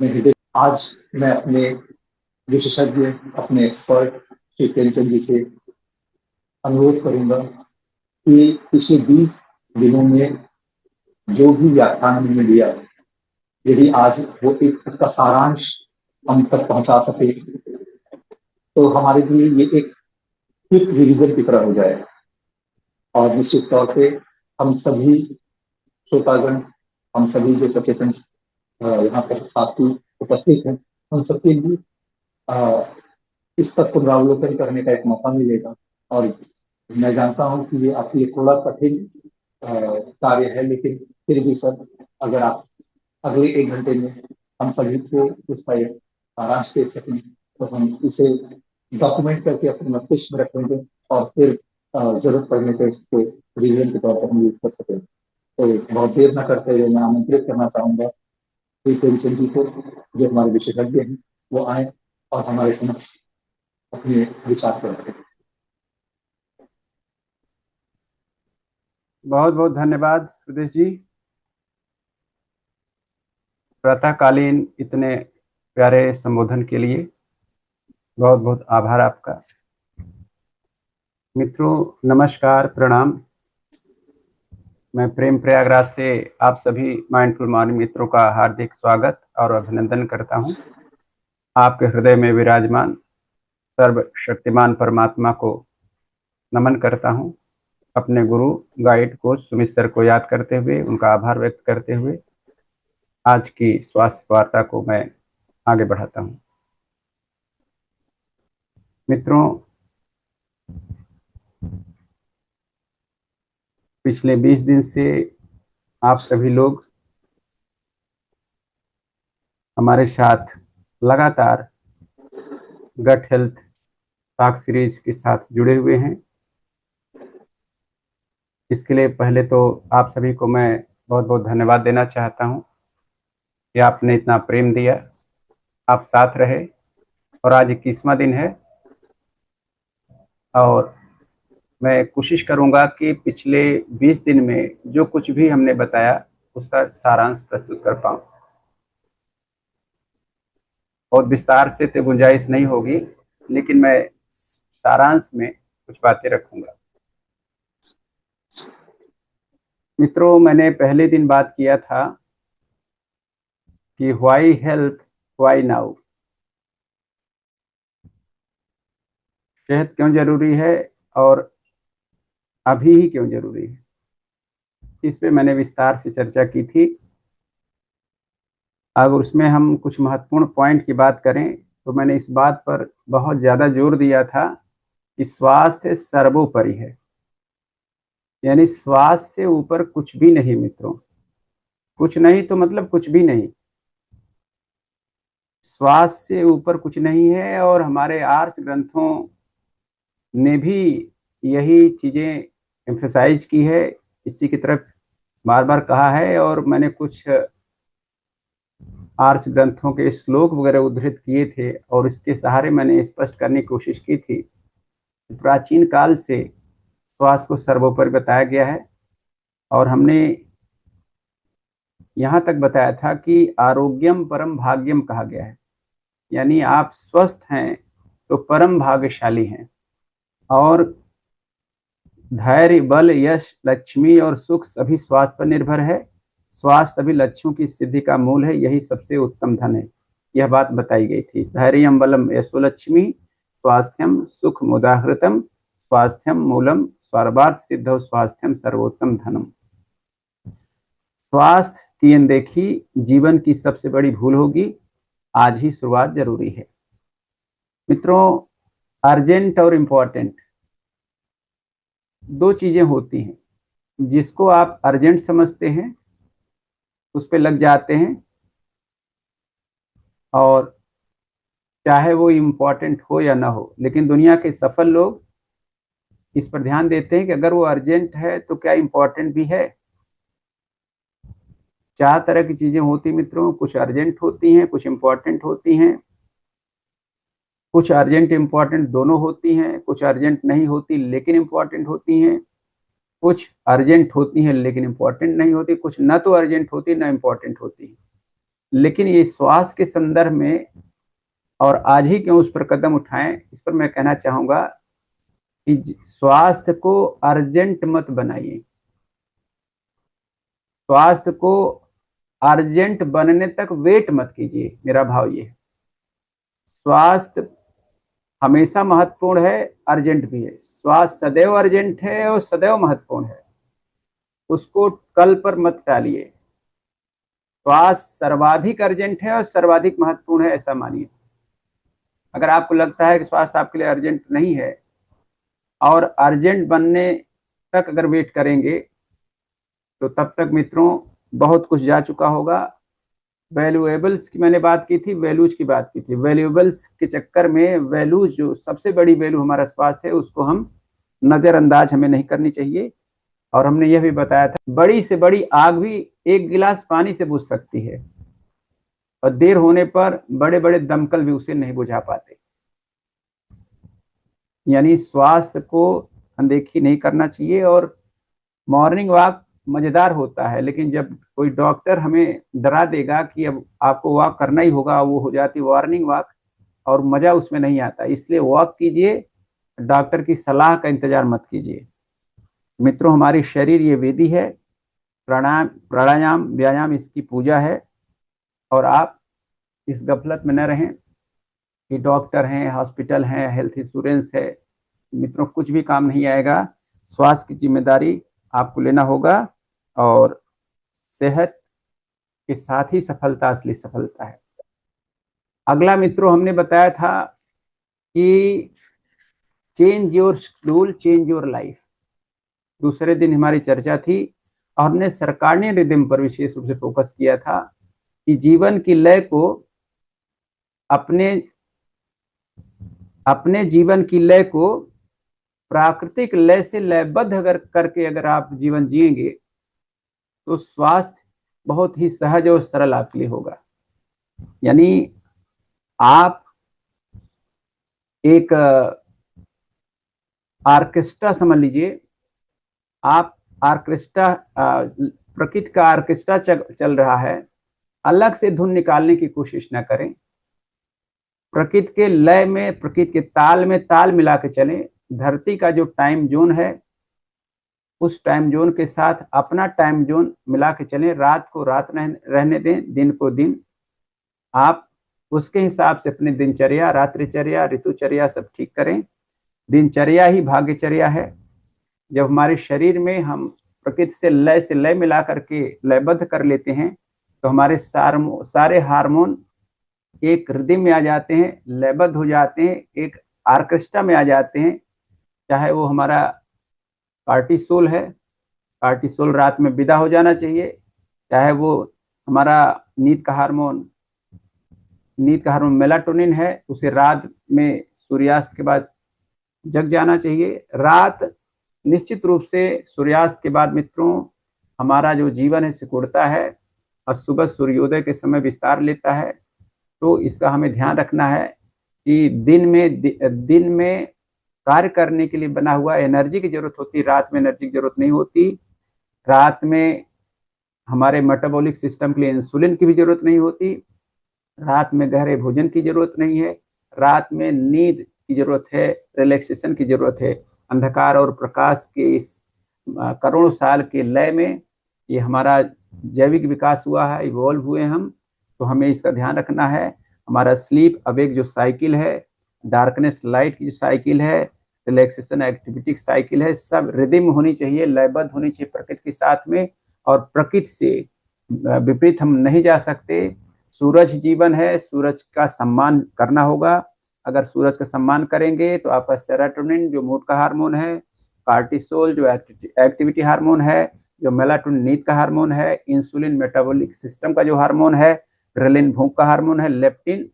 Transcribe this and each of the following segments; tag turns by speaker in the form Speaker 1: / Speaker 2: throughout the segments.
Speaker 1: आज मैं अपने विशेषज्ञ, अपने एक्सपर्ट श्री प्रेमचंद जी से अनुरोध करूंगा कि पिछले 20 दिनों में जो भी व्याख्यान हमने दिया, यदि आज वो एक उसका सारांश हम तक पहुंचा सके तो हमारे लिए ये एक क्विक रिवीजन की तरह हो जाए। और निश्चित तौर पे हम सभी श्रोतागण, हम सभी जो सचेतन यहाँ पर साथी उपस्थित हैं, उन सबके लिए इस पर पुनरावलोकन करने का एक मौका मिलेगा। और मैं जानता हूँ कि ये आपके लिए थोड़ा कठिन कार्य है, लेकिन फिर भी सर, अगर आप अगले 1 घंटे में हम सभी को उसका एक सारांश दे सकें तो हम इसे डॉक्यूमेंट करके अपने मस्तिष्क में रखेंगे और फिर जरूरत पड़ने पर इसको रिवीजन के तौर पर हम यूज कर सकें। तो बहुत देर न करते हुए मैं आमंत्रित करना चाहूंगा श्री प्रेमचंद जी को, जो हमारे विशेषज्ञ हैं, वो आए और हमारे समक्ष अपने विचार को रखें।
Speaker 2: बहुत बहुत धन्यवाद प्रदेश जी। प्रातःकालीन इतने प्यारे संबोधन के लिए बहुत बहुत आभार आपका। मित्रों नमस्कार, प्रणाम। मैं प्रेम प्रयागराज से आप सभी माइंडफुल मॉर्निंग मित्रों का हार्दिक स्वागत और अभिनंदन करता हूं। आपके हृदय में विराजमान सर्वशक्तिमान परमात्मा को नमन करता हूं। अपने गुरु, गाइड, कोच सुमित सर को याद करते हुए, उनका आभार व्यक्त करते हुए आज की स्वास्थ्य वार्ता को मैं आगे बढ़ाता हूं। मित्रों, पिछले 20 दिन से आप सभी लोग हमारे साथ लगातार गट हेल्थ टॉक सीरीज के साथ जुड़े हुए हैं। इसके लिए पहले तो आप सभी को मैं बहुत बहुत धन्यवाद देना चाहता हूं कि आपने इतना प्रेम दिया, आप साथ रहे। और आज 21वां दिन है और मैं कोशिश करूंगा कि पिछले 20 दिन में जो कुछ भी हमने बताया उसका सारांश प्रस्तुत कर पाऊं। बहुत विस्तार से तो गुंजाइश नहीं होगी, लेकिन मैं सारांश में कुछ बातें रखूंगा। मित्रों, मैंने पहले दिन बात किया था कि व्हाई हेल्थ, व्हाई नाउ। सेहत क्यों जरूरी है और अभी ही क्यों जरूरी है, इस पे मैंने विस्तार से चर्चा की थी। अगर उसमें हम कुछ महत्वपूर्ण पॉइंट की बात करें तो मैंने इस बात पर बहुत ज़्यादा जोर दिया था कि स्वास्थ्य सर्वोपरि है, यानी स्वास्थ्य से ऊपर कुछ भी नहीं। मित्रों, कुछ नहीं तो मतलब कुछ भी नहीं, स्वास्थ्य से ऊपर कुछ नहीं है। और हमारे आर्ष ग्रंथों ने भी यही चीज़ें एम्फेसाइज की है, इसी की तरफ बार बार कहा है। और मैंने कुछ आर्ष ग्रंथों के श्लोक वगैरह उद्धृत किए थे और इसके सहारे मैंने स्पष्ट करने की कोशिश की थी। प्राचीन काल से स्वास्थ्य को सर्वोपरि बताया गया है और हमने यहाँ तक बताया था कि आरोग्यम परम भाग्यम कहा गया है, यानी आप स्वस्थ हैं तो परम भाग्यशाली हैं। और धैर्य, बल, यश, लक्ष्मी और सुख सभी स्वास्थ्य पर निर्भर है। स्वास्थ्य सभी लक्ष्यों की सिद्धि का मूल है, यही सबसे उत्तम धन है। यह बात बताई गई थी। धैर्यम बलम यशो लक्ष्मी स्वास्थ्यम सुख मुदाहृतम स्वास्थ्यम मूलम सर्वार्थ सिद्धौ स्वास्थ्यम सर्वोत्तम धनम। स्वास्थ्य की अनदेखी जीवन की सबसे बड़ी भूल होगी। आज ही शुरुआत जरूरी है। मित्रों, अर्जेंट और इम्पोर्टेंट दो चीजें होती हैं। जिसको आप अर्जेंट समझते हैं उस पे लग जाते हैं, और चाहे वो इम्पोर्टेंट हो या ना हो। लेकिन दुनिया के सफल लोग इस पर ध्यान देते हैं कि अगर वो अर्जेंट है तो क्या इम्पोर्टेंट भी है। 4 तरह की चीजें होती मित्रों, कुछ अर्जेंट होती हैं, कुछ इम्पोर्टेंट होती हैं, कुछ अर्जेंट इम्पोर्टेंट दोनों होती हैं, कुछ अर्जेंट नहीं होती लेकिन इम्पोर्टेंट होती हैं, कुछ अर्जेंट होती हैं लेकिन इम्पोर्टेंट नहीं होती, कुछ ना तो अर्जेंट होती ना इम्पोर्टेंट होती। लेकिन ये स्वास्थ्य के संदर्भ में और आज ही क्यों उस पर कदम उठाएं, इस पर मैं कहना चाहूंगा कि स्वास्थ्य को अर्जेंट मत बनाइए। स्वास्थ्य को अर्जेंट बनने तक वेट मत कीजिए, मेरा भाव ये है। स्वास्थ्य हमेशा महत्वपूर्ण है, अर्जेंट भी है। स्वास्थ्य सदैव अर्जेंट है और सदैव महत्वपूर्ण है, उसको कल पर मत टालिए। स्वास्थ्य सर्वाधिक अर्जेंट है और सर्वाधिक महत्वपूर्ण है, ऐसा मानिए। अगर आपको लगता है कि स्वास्थ्य आपके लिए अर्जेंट नहीं है और अर्जेंट बनने तक अगर वेट करेंगे तो तब तक मित्रों बहुत कुछ जा चुका होगा। वैल्यूएबल्स की मैंने बात की थी, वैल्यूज की बात की थी। वैल्यूएबल्स के चक्कर में वैल्यूज, जो सबसे बड़ी वैल्यू हमारा स्वास्थ्य है, उसको हम नजरअंदाज हमें नहीं करनी चाहिए। और हमने यह भी बताया था, बड़ी से बड़ी आग भी एक गिलास पानी से बुझ सकती है और देर होने पर बड़े बड़े दमकल भी उसे नहीं बुझा पाते। यानी स्वास्थ्य को अनदेखी नहीं करना चाहिए। और मॉर्निंग वॉक मजेदार होता है, लेकिन जब कोई डॉक्टर हमें डरा देगा कि अब आपको वॉक करना ही होगा, वो हो जाती मॉर्निंग वॉक और मजा उसमें नहीं आता। इसलिए वॉक कीजिए, डॉक्टर की सलाह का इंतजार मत कीजिए। मित्रों, हमारी शरीर ये वेदी है, प्राणायाम व्यायाम इसकी पूजा है। और आप इस गफलत में न रहें कि डॉक्टर हैं, हॉस्पिटल हैं, हेल्थ इंश्योरेंस है। मित्रों, कुछ भी काम नहीं आएगा। स्वास्थ्य की जिम्मेदारी आपको लेना होगा और सेहत के साथ ही सफलता असली सफलता है। अगला मित्रों, हमने बताया था कि change your schedule, change your life. दूसरे दिन हमारी चर्चा थी और हमने सर्काडियन रिदम पर विशेष रूप से फोकस किया था कि जीवन की लय को अपने जीवन की लय को प्राकृतिक लय से लयबद्ध अगर करके अगर आप जीवन जिएंगे तो स्वास्थ्य बहुत ही सहज और सरल आपके लिए होगा। यानी आप एक ऑर्केस्ट्रा समझ लीजिए, आप ऑर्केस्ट्रा, प्रकृति का ऑर्केस्ट्रा चल रहा है, अलग से धुन निकालने की कोशिश ना करें। प्रकृति के लय में, प्रकृति के ताल में ताल मिला के चलें। धरती का जो टाइम जोन है, उस टाइम जोन के साथ अपना टाइम जोन मिला के चलें। रात को रात रहने दें, दिन को दिन। आप उसके हिसाब से अपनी दिनचर्या, रात्रिचर्या, ऋतुचर्या सब ठीक करें। दिनचर्या ही भाग्यचर्या है। जब हमारे शरीर में हम प्रकृति से लय मिला करके लयबद्ध कर लेते हैं तो हमारे सारे हार्मोन एक रिदम में आ जाते हैं, लयबद्ध हो जाते हैं, एक ऑर्केस्ट्रा में आ जाते हैं। चाहे वो हमारा कार्टिसोल है, कार्टिसोल रात में विदा हो जाना चाहिए। चाहे वो हमारा नींद का हार्मोन मेलाटोनिन है, उसे रात में सूर्यास्त के बाद जग जाना चाहिए। रात निश्चित रूप से सूर्यास्त के बाद मित्रों हमारा जो जीवन है सिकुड़ता है और सुबह सूर्योदय के समय विस्तार लेता है। तो इसका हमें ध्यान रखना है कि दिन में कार्य करने के लिए बना हुआ एनर्जी की जरूरत होती है, रात में एनर्जी की जरूरत नहीं होती। रात में हमारे मेटाबॉलिक सिस्टम के लिए इंसुलिन की भी जरूरत नहीं होती। रात में गहरे भोजन की जरूरत नहीं है। रात में नींद की जरूरत है, रिलैक्सेशन की जरूरत है। अंधकार और प्रकाश के इस करोड़ों साल के लय में ये हमारा जैविक विकास हुआ है, इवॉल्व हुए हम। तो हमें इसका ध्यान रखना है। हमारा स्लीप अवेक जो साइकिल है, डार्कनेस लाइट की जो साइकिल है, रिलैक्सेशन एक्टिविटी साइकिल है, सब रिदम होनी चाहिए, लयबद्ध होनी चाहिए प्रकृति के साथ में। और प्रकृति से विपरीत हम नहीं जा सकते। सूरज जीवन है, सूरज का सम्मान करना होगा। अगर सूरज का सम्मान करेंगे तो आपका सेरोटोनिन जो मूड का हार्मोन है, कार्टिसोल जो एक्टिविटी हार्मोन है, जो मेलाटोनिन नींद का हार्मोन है, इंसुलिन मेटाबॉलिक सिस्टम का जो हार्मोन है, ग्रेलिन भूख का हार्मोन है, लेप्टिन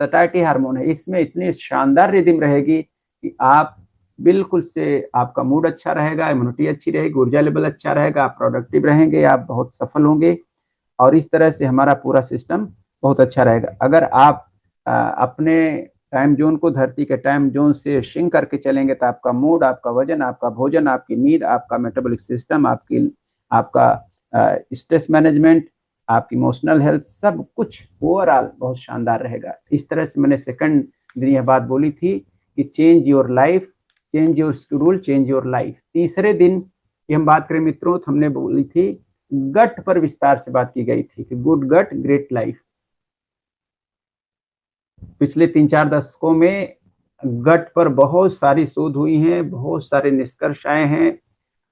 Speaker 2: सटाइटी हार्मोन है, इसमें इतनी शानदार रिदम रहेगी कि आप बिल्कुल से, आपका मूड अच्छा रहेगा, इम्यूनिटी अच्छी रहेगी, ऊर्जा लेवल अच्छा रहेगा, आप प्रोडक्टिव रहेंगे, आप बहुत सफल होंगे। और इस तरह से हमारा पूरा सिस्टम बहुत अच्छा रहेगा। अगर आप अपने टाइम जोन को धरती के टाइम जोन से सिंक करके चलेंगे तो आपका मूड, आपका वजन, आपका भोजन, आपकी नींद, आपका मेटाबॉलिक सिस्टम, आपका स्ट्रेस मैनेजमेंट, आपकी इमोशनल हेल्थ, सब कुछ ओवरऑल बहुत शानदार रहेगा। इस तरह से मैंने सेकंड दिन यह बात बोली थी कि change your life, change your schedule, change your life. तीसरे दिन की हम बात करें मित्रों, तो हमने बोली थी गट पर विस्तार से बात की गई थी कि गुड गट ग्रेट लाइफ। पिछले 3-4 दशकों में गट पर बहुत सारी शोध हुई हैं, बहुत सारे निष्कर्ष आए हैं।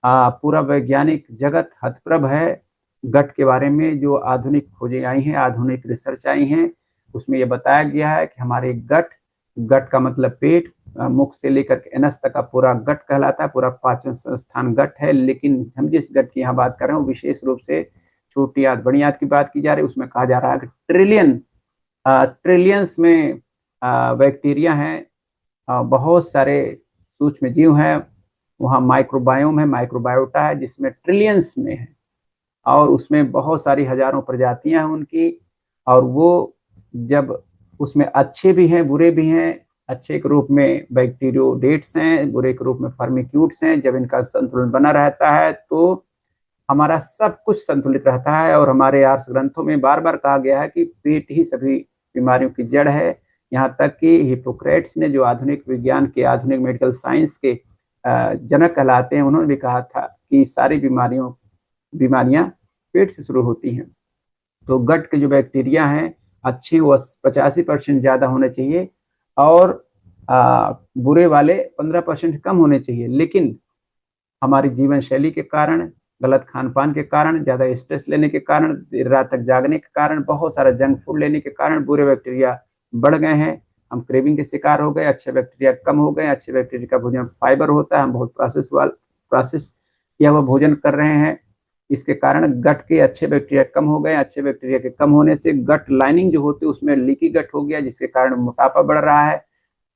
Speaker 2: पूरा वैज्ञानिक जगत हतप्रभ है गट के बारे में। जो आधुनिक खोजें आई हैं, आधुनिक रिसर्च आई हैं, उसमें यह बताया गया है कि हमारे गट, गट का मतलब पेट, मुख से लेकर के एनस तक का पूरा गट कहलाता है, पूरा पाचन संस्थान गट है। लेकिन हम जिस गट की यहाँ बात कर रहे हैं वो विशेष रूप से छोटी आंत बड़ी आंत की बात की जा रही है। उसमें कहा जा रहा है कि ट्रिलियंस में बैक्टीरिया हैं, बहुत सारे सूक्ष्म जीव हैं, वहाँ माइक्रोबायोम है, माइक्रोबायोटा है जिसमें ट्रिलियंस में है, और उसमें बहुत सारी हजारों प्रजातियां हैं उनकी। और वो जब उसमें अच्छे भी हैं बुरे भी हैं, अच्छे के रूप में बैक्टीरियोडेट्स हैं, बुरे के रूप में फर्मिक्यूट्स हैं। जब इनका संतुलन बना रहता है तो हमारा सब कुछ संतुलित रहता है। और हमारे आर्ष ग्रंथों में बार बार कहा गया है कि पेट ही सभी बीमारियों की जड़ है। यहाँ तक कि हिपोक्रेट्स ने, जो आधुनिक विज्ञान के, आधुनिक मेडिकल साइंस के जनक कहलाते हैं, उन्होंने भी कहा था कि सारी बीमारियां पेट से शुरू होती हैं। तो गट के जो बैक्टीरिया हैं अच्छे वो 85% ज़्यादा होने चाहिए, और बुरे वाले 15% कम होने चाहिए। लेकिन हमारी जीवन शैली के कारण, गलत खान पान के कारण, ज़्यादा स्ट्रेस लेने के कारण, देर रात तक जागने के कारण, बहुत सारा जंक फूड लेने के कारण बुरे बैक्टीरिया बढ़ गए हैं। हम क्रेविंग के शिकार हो गए, अच्छे बैक्टीरिया कम हो गए। अच्छे बैक्टीरिया का भोजन फाइबर होता है, हम बहुत प्रोसेस किया हुआ भोजन कर रहे हैं। इसके कारण गट के अच्छे बैक्टीरिया कम हो गए। अच्छे बैक्टीरिया के कम होने से गट लाइनिंग जो होती है उसमें लीकी गट हो गया, जिसके कारण मोटापा बढ़ रहा है,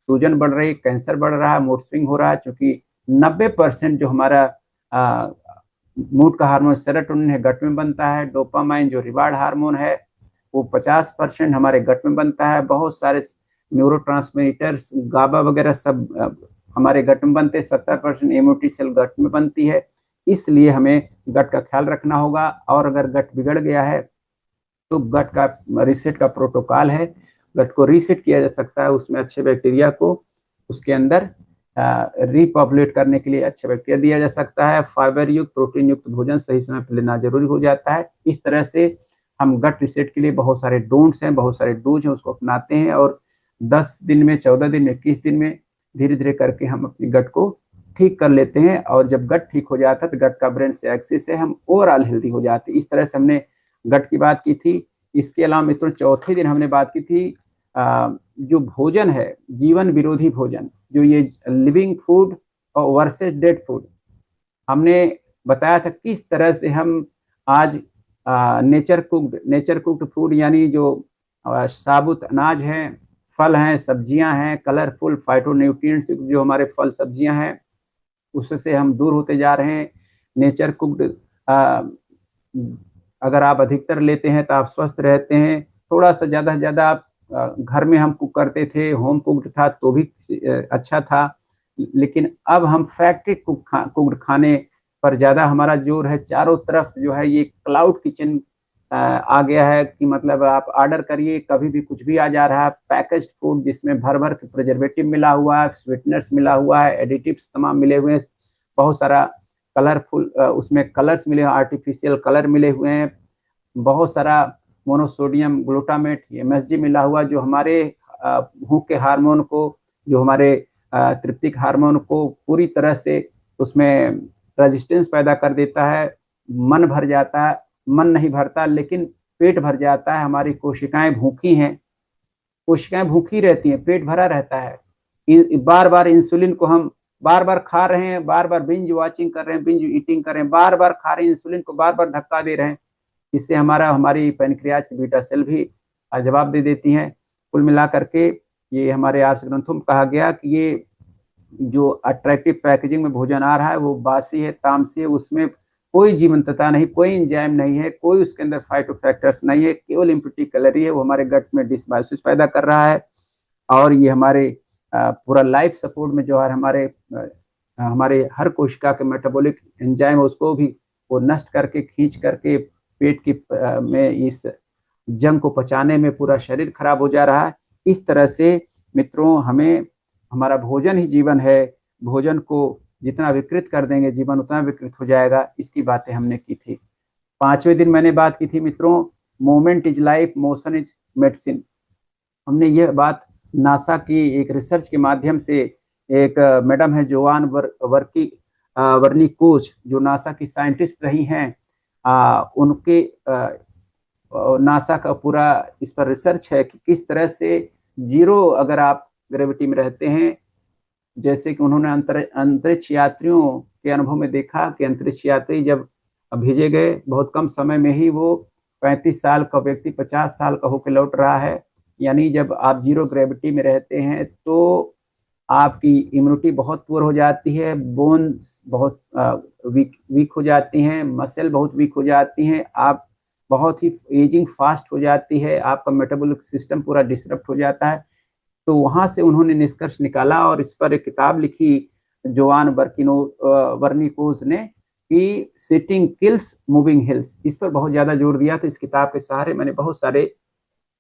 Speaker 2: सूजन बढ़ रही, कैंसर बढ़ रहा है, मूड स्विंग हो रहा है। क्योंकि 90% जो हमारा मूड का हार्मोन सेरोटोनिन है गट में बनता है। डोपामाइन जो रिवार्ड हार्मोन है वो 50% हमारे गट में बनता है। बहुत सारे न्यूरोट्रांसमीटर्स, गाबा वगैरह सब हमारे गट में बनते हैं। 70% इम्यूनिटी सेल गट में बनती है। इसलिए हमें गट का ख्याल रखना होगा। और अगर गट बिगड़ गया है तो गट का रीसेट का प्रोटोकॉल है, गट को रीसेट किया जा सकता है। उसमें अच्छे बैक्टीरिया को उसके अंदर रिपॉपुलेट करने के लिए अच्छे बैक्टीरिया दिया जा सकता है। फाइबर युक्त, प्रोटीन युक्त भोजन सही समय पर लेना जरूरी हो जाता है। इस तरह से हम गट रीसेट के लिए बहुत सारे डोंट्स हैं, बहुत सारे डूज हैं, उसको अपनाते हैं। और 10 दिन में, 14 दिन में, 21 दिन में धीरे धीरे करके हम अपनी गट को ठीक कर लेते हैं। और जब गट ठीक हो जाता है तो गट का ब्रेन से एक्सिस है, हम ओवरऑल हेल्दी हो जाते हैं। इस तरह से हमने गट की बात की थी। इसके अलावा मित्रों चौथे दिन हमने बात की थी जो भोजन है, जीवन विरोधी भोजन, जो ये लिविंग फूड और वर्सेस डेड फूड, हमने बताया था किस तरह से हम आज नेचर कुक्ड फूड, यानी जो साबुत अनाज हैं, फल हैं, सब्जियां हैं, कलरफुल फाइटोन्यूट्रिएंट्स जो हमारे फल सब्जियां हैं, उससे हम दूर होते जा रहे हैं। नेचर कुक्ड अगर आप अधिकतर लेते हैं तो आप स्वस्थ रहते हैं। थोड़ा सा ज़्यादा से ज़्यादा आप घर में हम कुक करते थे, होम कुक्ड था तो भी अच्छा था। लेकिन अब हम फैक्ट्री कुक्ड खाने पर ज़्यादा हमारा जोर है। चारों तरफ जो है ये क्लाउड किचन आ गया है कि मतलब आप ऑर्डर करिए, कभी भी कुछ भी आ जा रहा है। पैकेज्ड फूड जिसमें भर भर के प्रिजर्वेटिव मिला हुआ है, स्वीटनर्स मिला हुआ है, एडिटिव्स तमाम मिले हुए हैं, बहुत सारा कलरफुल उसमें कलर्स मिले, आर्टिफिशियल कलर मिले हुए हैं, बहुत सारा मोनोसोडियम ग्लूटामेट MSG मिला हुआ, जो हमारे भूख के हार्मोन को, जो हमारे तृप्ति हार्मोन को पूरी तरह से उसमें रेजिस्टेंस पैदा कर देता है। मन भर जाता है, मन नहीं भरता लेकिन पेट भर जाता है। हमारी कोशिकाएं भूखी हैं, कोशिकाएं भूखी रहती हैं, पेट भरा रहता है। बार बार इंसुलिन को हम बार बार खा रहे हैं, बार बार बिंज वॉचिंग कर रहे हैं, बिंज ईटिंग कर रहे हैं, बार बार खा रहे हैं, इंसुलिन को बार बार धक्का दे रहे हैं। इससे हमारी पैनक्रियाज की बीटा सेल भी जवाब दे देती हैं। कुल मिला करके ये हमारे आर्ष ग्रंथों में कहा गया कि ये जो अट्रैक्टिव पैकेजिंग में भोजन आ रहा है वो बासी है, तामसी है, उसमें कोई जीवंतता नहीं, कोई एंजाइम नहीं है, कोई उसके अंदर फाइटोफैक्टर्स नहीं है, केवल इम्प्योरिटी कैलोरी है। वो हमारे गट में डिसबायोसिस पैदा कर रहा है। और ये हमारे पूरा लाइफ सपोर्ट में जो है हमारे हर कोशिका के मेटाबॉलिक एंजाइम उसको भी वो नष्ट करके, खींच करके पेट की में इस जंग को पचाने में पूरा शरीर खराब हो जा रहा है। इस तरह से मित्रों हमें, हमारा भोजन ही जीवन है, भोजन को जितना विकृत कर देंगे जीवन उतना विकृत हो जाएगा। इसकी बातें हमने की थी। 5वें दिन मैंने बात की थी मित्रों, moment is life, motion is medicine. हमने यह बात नासा की एक रिसर्च के माध्यम से, एक मैडम है जोआन वर्नी कोच, जो नासा की साइंटिस्ट रही हैं, उनके नासा का पूरा इस पर रिसर्च है कि किस तरह से जीरो अगर आप ग्रेविटी में रहते हैं, जैसे कि उन्होंने अंतरिक्ष यात्रियों के अनुभव में देखा कि अंतरिक्ष यात्री जब भेजे गए, बहुत कम समय में ही वो 35 साल का व्यक्ति 50 साल का होकर लौट रहा है। यानी जब आप जीरो ग्रेविटी में रहते हैं तो आपकी इम्यूनिटी बहुत पुअर हो जाती है, बोन्स बहुत वीक हो जाती हैं, मसल बहुत वीक हो जाती हैं, आप बहुत ही एजिंग फास्ट हो जाती है, आपका मेटाबॉलिक सिस्टम पूरा डिस्टर्ब हो जाता है। तो वहां से उन्होंने निष्कर्ष निकाला और इस पर एक किताब लिखी जोआन वर्निकोज ने कि सिटिंग किल्स मूविंग हिल्स। इस पर बहुत ज्यादा जोर दिया था। इस किताब के सहारे मैंने बहुत सारे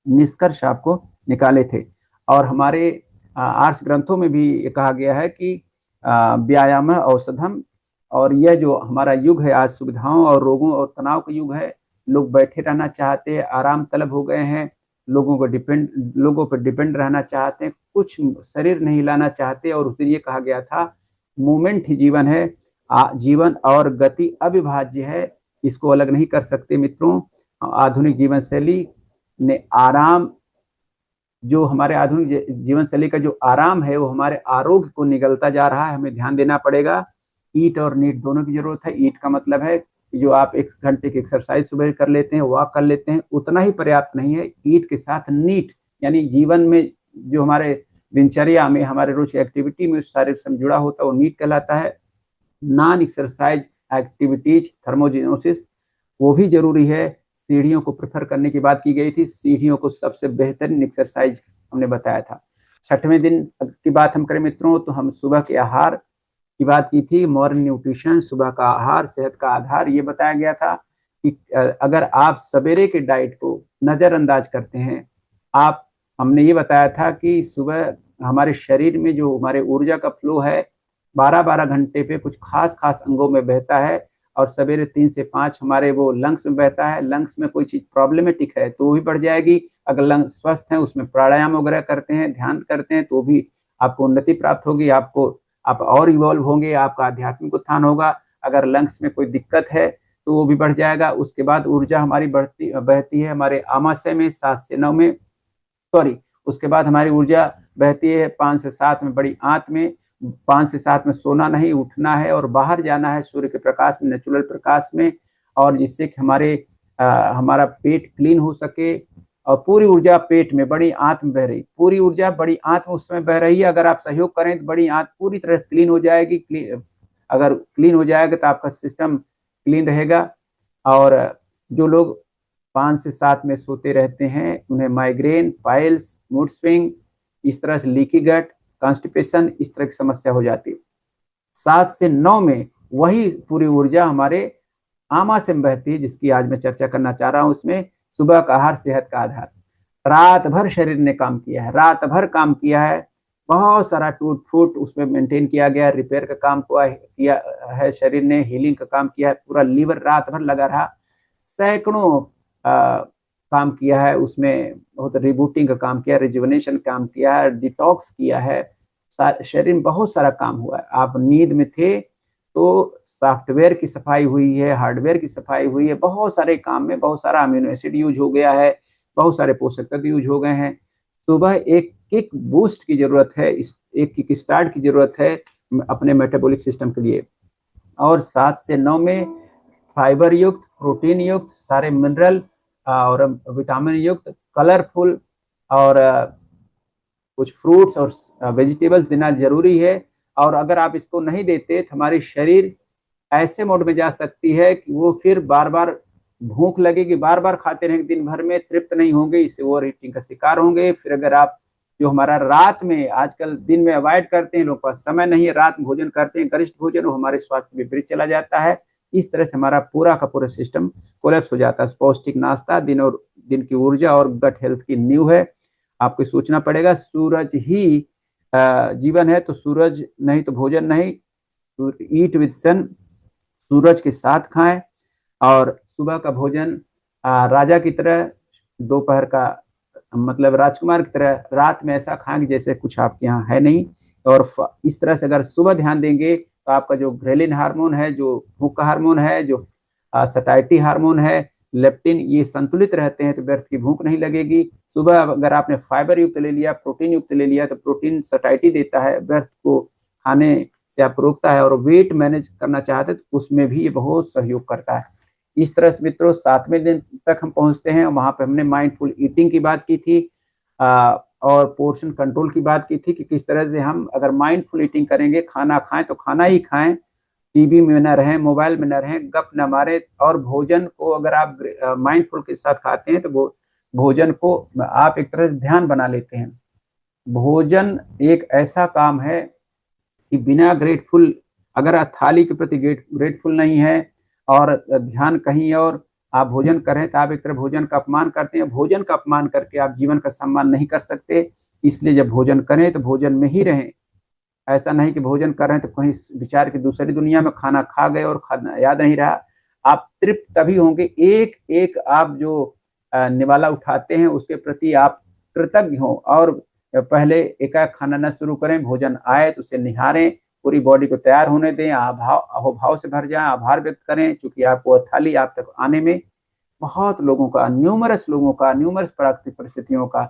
Speaker 2: निष्कर्ष आपको निकाले थे। और हमारे आर्ट्स ग्रंथों में भी ये कहा गया है कि व्यायाम औषधम, और यह जो हमारा युग है आज सुविधाओं और रोगों और तनाव का युग है, लोग बैठे रहना चाहते हैं, आराम तलब हो गए हैं, लोगों पर डिपेंड रहना चाहते हैं, कुछ शरीर नहीं हिलाना चाहते। और उस दिन ये कहा गया था मूवमेंट ही जीवन है, जीवन और गति अविभाज्य है, इसको अलग नहीं कर सकते मित्रों। आधुनिक जीवन शैली ने आराम, जो हमारे आधुनिक जीवन शैली का जो आराम है वो हमारे आरोग्य को निगलता जा रहा है। हमें ध्यान देना पड़ेगा। ईट और नीट दोनों की जरूरत है। ईट का मतलब है जो आप 1 घंटे की एक्सरसाइज सुबह कर लेते हैं, वॉक कर लेते हैं, उतना ही पर्याप्त नहीं है। ईट के साथ नीट, यानी जीवन में जो हमारे दिनचर्या में, हमारे रोज की एक्टिविटी में उस शारीरिक से जुड़ा होता है वो नीट कहलाता है। नॉन एक्सरसाइज एक्टिविटीज थर्मोजेनोसिस वो भी जरूरी है। सीढ़ियों को प्रेफर करने की बात की गई थी, सीढ़ियों को सबसे बेहतरीन एक्सरसाइज हमने बताया था। 6वें दिन की बात हम करें मित्रों तो हम सुबह के आहार की बात की थी। मॉर्निंग न्यूट्रिशन, सुबह का आहार सेहत का आधार। ये बताया गया था कि अगर आप सवेरे के डाइट को नजरअंदाज करते हैं, हमने ये बताया था कि सुबह हमारे शरीर में जो हमारे ऊर्जा का फ्लो है 12-12 घंटे पे कुछ खास खास अंगों में बहता है, और सवेरे 3 से 5 हमारे वो लंग्स में बहता है। लंग्स में कोई चीज प्रॉब्लमेटिक है तो वो भी बढ़ जाएगी। अगर लंग्स स्वस्थ हैं, उसमें प्राणायाम वगैरह करते हैं, ध्यान करते हैं, तो भी आपको उन्नति प्राप्त होगी, आप और इवॉल्व होंगे, आपका आध्यात्मिक उत्थान होगा। अगर लंग्स में कोई दिक्कत है तो वो भी बढ़ जाएगा। उसके बाद ऊर्जा हमारी बहती है हमारे आमाशय में 7 से 9 में, उसके बाद हमारी ऊर्जा बहती है 5 से 7 में बड़ी आंत में। 5 से 7 में सोना नहीं, उठना है और बाहर जाना है सूर्य के प्रकाश में, नेचुरल प्रकाश में, और जिससे कि हमारा पेट क्लीन हो सके। और पूरी ऊर्जा पेट में बड़ी आंत में बह रही, पूरी ऊर्जा बड़ी आंत में उस समय बह रही है। अगर आप सहयोग करें तो बड़ी आंत पूरी तरह क्लीन हो जाएगी। अगर क्लीन हो जाएगा तो आपका सिस्टम क्लीन रहेगा। और जो लोग 5 से 7 में सोते रहते हैं उन्हें माइग्रेन, पाइल्स, मूड स्विंग, इस तरह से लीकी गट, कॉन्स्टिपेशन, इस तरह की समस्या हो जाती है। 7 से 9 में वही पूरी ऊर्जा हमारे आमाशय में बहती है, जिसकी आज मैं चर्चा करना चाह रहा हूं। उसमें सुबह का आहार सेहत का आधार। रात भर शरीर ने काम किया है, रात भर काम किया है, बहुत सारा टूट फूट उसमें मेंटेन किया गया, रिपेयर का काम किया है शरीर ने, हीलिंग का काम किया है। पूरा लीवर रात भर लगा रहा, सैकड़ों काम किया है उसमें, बहुत रिबूटिंग का काम किया, रिजुवनेशन काम किया है, डिटॉक्स किया है, शरीर में बहुत सारा काम हुआ है। आप नींद में थे तो सॉफ्टवेयर की सफाई हुई है, हार्डवेयर की सफाई हुई है, बहुत सारे काम में बहुत सारा अमीनो एसिड यूज हो गया है, बहुत सारे पोषक तत्व यूज हो गए हैं। सुबह एक किक बूस्ट की जरूरत है, एक किक स्टार्ट की जरूरत है अपने मेटाबॉलिक सिस्टम के लिए। और 7 से 9 में फाइबर युक्त, प्रोटीन युक्त, सारे मिनरल और विटामिन युक्त, कलरफुल और कुछ फ्रूट्स और वेजिटेबल्स देना जरूरी है। और अगर आप इसको नहीं देते तो हमारी शरीर ऐसे मोड में जा सकती है कि वो फिर बार बार भूख लगेगी, बार बार खाते रहेंगे, दिन भर में तृप्त नहीं होंगे, इससे ओवर ईटिंग का शिकार होंगे। फिर अगर आप जो हमारा रात में, आजकल दिन में अवॉइड करते हैं, लोग पास समय नहीं है, रात में भोजन करते हैं गरिष्ठ भोजन, वो हमारे स्वास्थ्य के विपरीत चला जाता है। इस तरह से हमारा पूरा का पूरा सिस्टम कोलैप्स हो जाता है। पौष्टिक नाश्ता दिन की ऊर्जा और गट हेल्थ की नींव है। आपको सोचना पड़ेगा, सूरज ही जीवन है, तो सूरज नहीं तो भोजन नहीं। ईट विद सन, सूरज के साथ खाएं। और सुबह का भोजन राजा की तरह, दोपहर का मतलब राजकुमार की तरह, रात में ऐसा खाएं जैसे कुछ आपके यहाँ है नहीं। और इस तरह से अगर सुबह ध्यान देंगे तो आपका जो ग्रेलिन हार्मोन है, जो भूख का हार्मोन है, जो सटाइटी हार्मोन है, लेप्टिन, ये संतुलित रहते हैं तो व्यर्थ की भूख नहीं लगेगी। सुबह अगर आपने फाइबर युक्त ले लिया, प्रोटीन युक्त ले लिया, तो प्रोटीन सटाइटी देता है, व्यर्थ को खाने से आपको रोकता है। और वेट मैनेज करना चाहते तो उसमें भी ये बहुत सहयोग करता है। इस तरह से मित्रों 7वें दिन तक हम पहुंचते हैं। वहां पे हमने माइंडफुल ईटिंग की बात की थी और पोर्शन कंट्रोल की बात की थी कि किस तरह से हम अगर माइंडफुल ईटिंग करेंगे, खाना खाएं तो खाना ही खाएं, टीवी में न रहें, मोबाइल में न रहें, गप न मारे। और भोजन को अगर आप माइंडफुल के साथ खाते हैं तो भोजन को आप एक तरह से ध्यान बना लेते हैं। भोजन एक ऐसा काम है कि बिना ग्रेटफुल, अगर थाली के प्रति ग्रेटफुल नहीं है और ध्यान कहीं और आप भोजन करें तो आप एक तरह भोजन का अपमान करते हैं। भोजन का अपमान करके आप जीवन का सम्मान नहीं कर सकते। इसलिए जब भोजन करें तो भोजन में ही रहें। ऐसा नहीं कि भोजन कर रहे हैं तो कहीं विचार की दूसरी दुनिया में खाना खा गए और खाना याद नहीं रहा। आप तृप्त तभी होंगे, एक एक आप जो निवाला उठाते हैं उसके प्रति आप कृतज्ञ हो। और पहले एकाएक खाना न शुरू करें, भोजन आए तो उसे निहारें, पूरी बॉडी को तैयार होने दें, अहोभाव से भर जाए, आभार व्यक्त करें, क्योंकि आपको थाली आप तक आने में बहुत लोगों का, न्यूमरस लोगों का, न्यूमरस प्राकृतिक परिस्थितियों का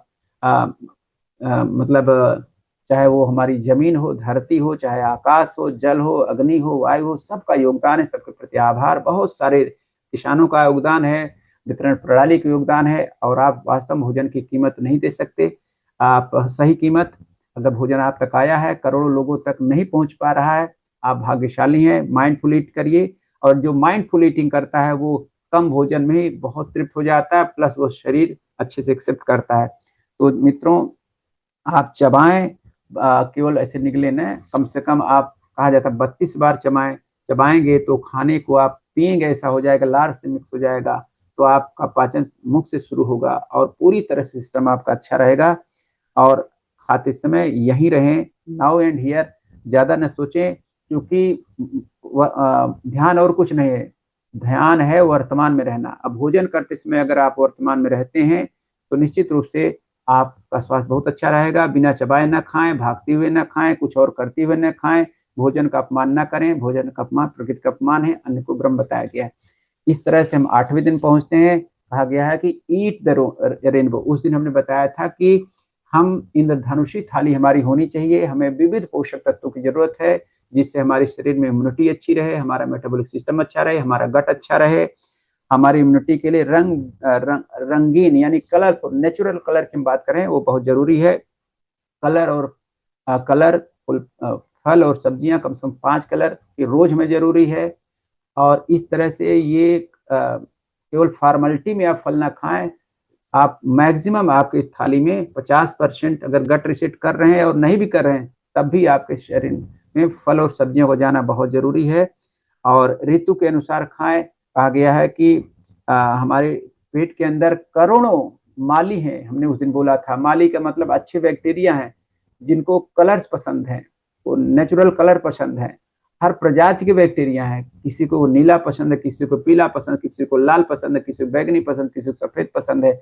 Speaker 2: मतलब चाहे वो हमारी जमीन हो, धरती हो, चाहे आकाश हो, जल हो, अग्नि हो, वायु हो, सबका योगदान है। सबके प्रति आभार। बहुत सारे किसानों का योगदान है, वितरण प्रणाली का योगदान है। और आप वास्तव में भोजन की कीमत नहीं दे सकते। आप सही कीमत, अगर भोजन आप तक आया है, करोड़ों लोगों तक नहीं पहुंच पा रहा है, आप भाग्यशाली हैं। माइंडफुल ईट करिए। और जो माइंडफुल ईटिंग करता है वो कम भोजन में ही बहुत तृप्त हो जाता है, प्लस वो शरीर अच्छे से एक्सेप्ट करता है। तो मित्रों, आप चबाएं, केवल ऐसे निगले न, कम से कम आप, कहा जाता है 32 बार चबाएंगे तो खाने को आप पिएंगे, ऐसा हो जाएगा, लार से मिक्स हो जाएगा, तो आपका पाचन मुख से शुरू होगा और पूरी तरह से सिस्टम आपका अच्छा रहेगा। और खाते समय यहीं रहें, नाउ एंड हियर, ज्यादा न सोचें, क्योंकि ध्यान और कुछ नहीं है, ध्यान है वर्तमान में रहना। अब भोजन करते समय अगर आप वर्तमान में रहते हैं तो निश्चित रूप से आपका स्वास्थ्य बहुत अच्छा रहेगा। बिना चबाए ना खाएं, भागते हुए ना खाएं, कुछ और करते हुए ना खाएं, भोजन का अपमान ना करें। भोजन का अपमान प्रकृति का अपमान है, अन्य को ब्रह्म बताया गया है। इस तरह से हम 8वें दिन पहुंचते हैं। कहा गया है कि ईट द रेनबो। उस दिन हमने बताया था कि हम इंद्रधनुषी थाली हमारी होनी चाहिए। हमें विविध पोषक तत्वों की जरूरत है, जिससे हमारे शरीर में इम्यूनिटी अच्छी रहे, हमारा मेटाबॉलिक सिस्टम अच्छा रहे, हमारा गट अच्छा रहे। हमारी इम्यूनिटी के लिए रंगीन यानी कलरफुल, नेचुरल कलर की हम बात करें, वो बहुत जरूरी है। कलर और फल और सब्जियां कम से कम 5 कलर की रोज में जरूरी है। और इस तरह से ये केवल फॉर्मेलिटी में आप फल ना खाएं, आप मैक्सिमम आपकी थाली में 50% अगर गट रिसेट कर रहे हैं और नहीं भी कर रहे हैं तब भी आपके शरीर में फल और सब्जियों को जाना बहुत जरूरी है। और ऋतु के अनुसार खाएं। कहा गया है कि हमारे पेट के अंदर करोड़ों माली हैं। हमने उस दिन बोला था, माली का मतलब अच्छे बैक्टीरिया हैं जिनको कलर्स पसंद हैं, वो नेचुरल कलर पसंद है। हर प्रजाति के बैक्टीरिया हैं, किसी को नीला पसंद है, किसी को पीला पसंद, किसी को लाल पसंद है, किसी को बैगनी पसंद, किसी को सफेद पसंद है।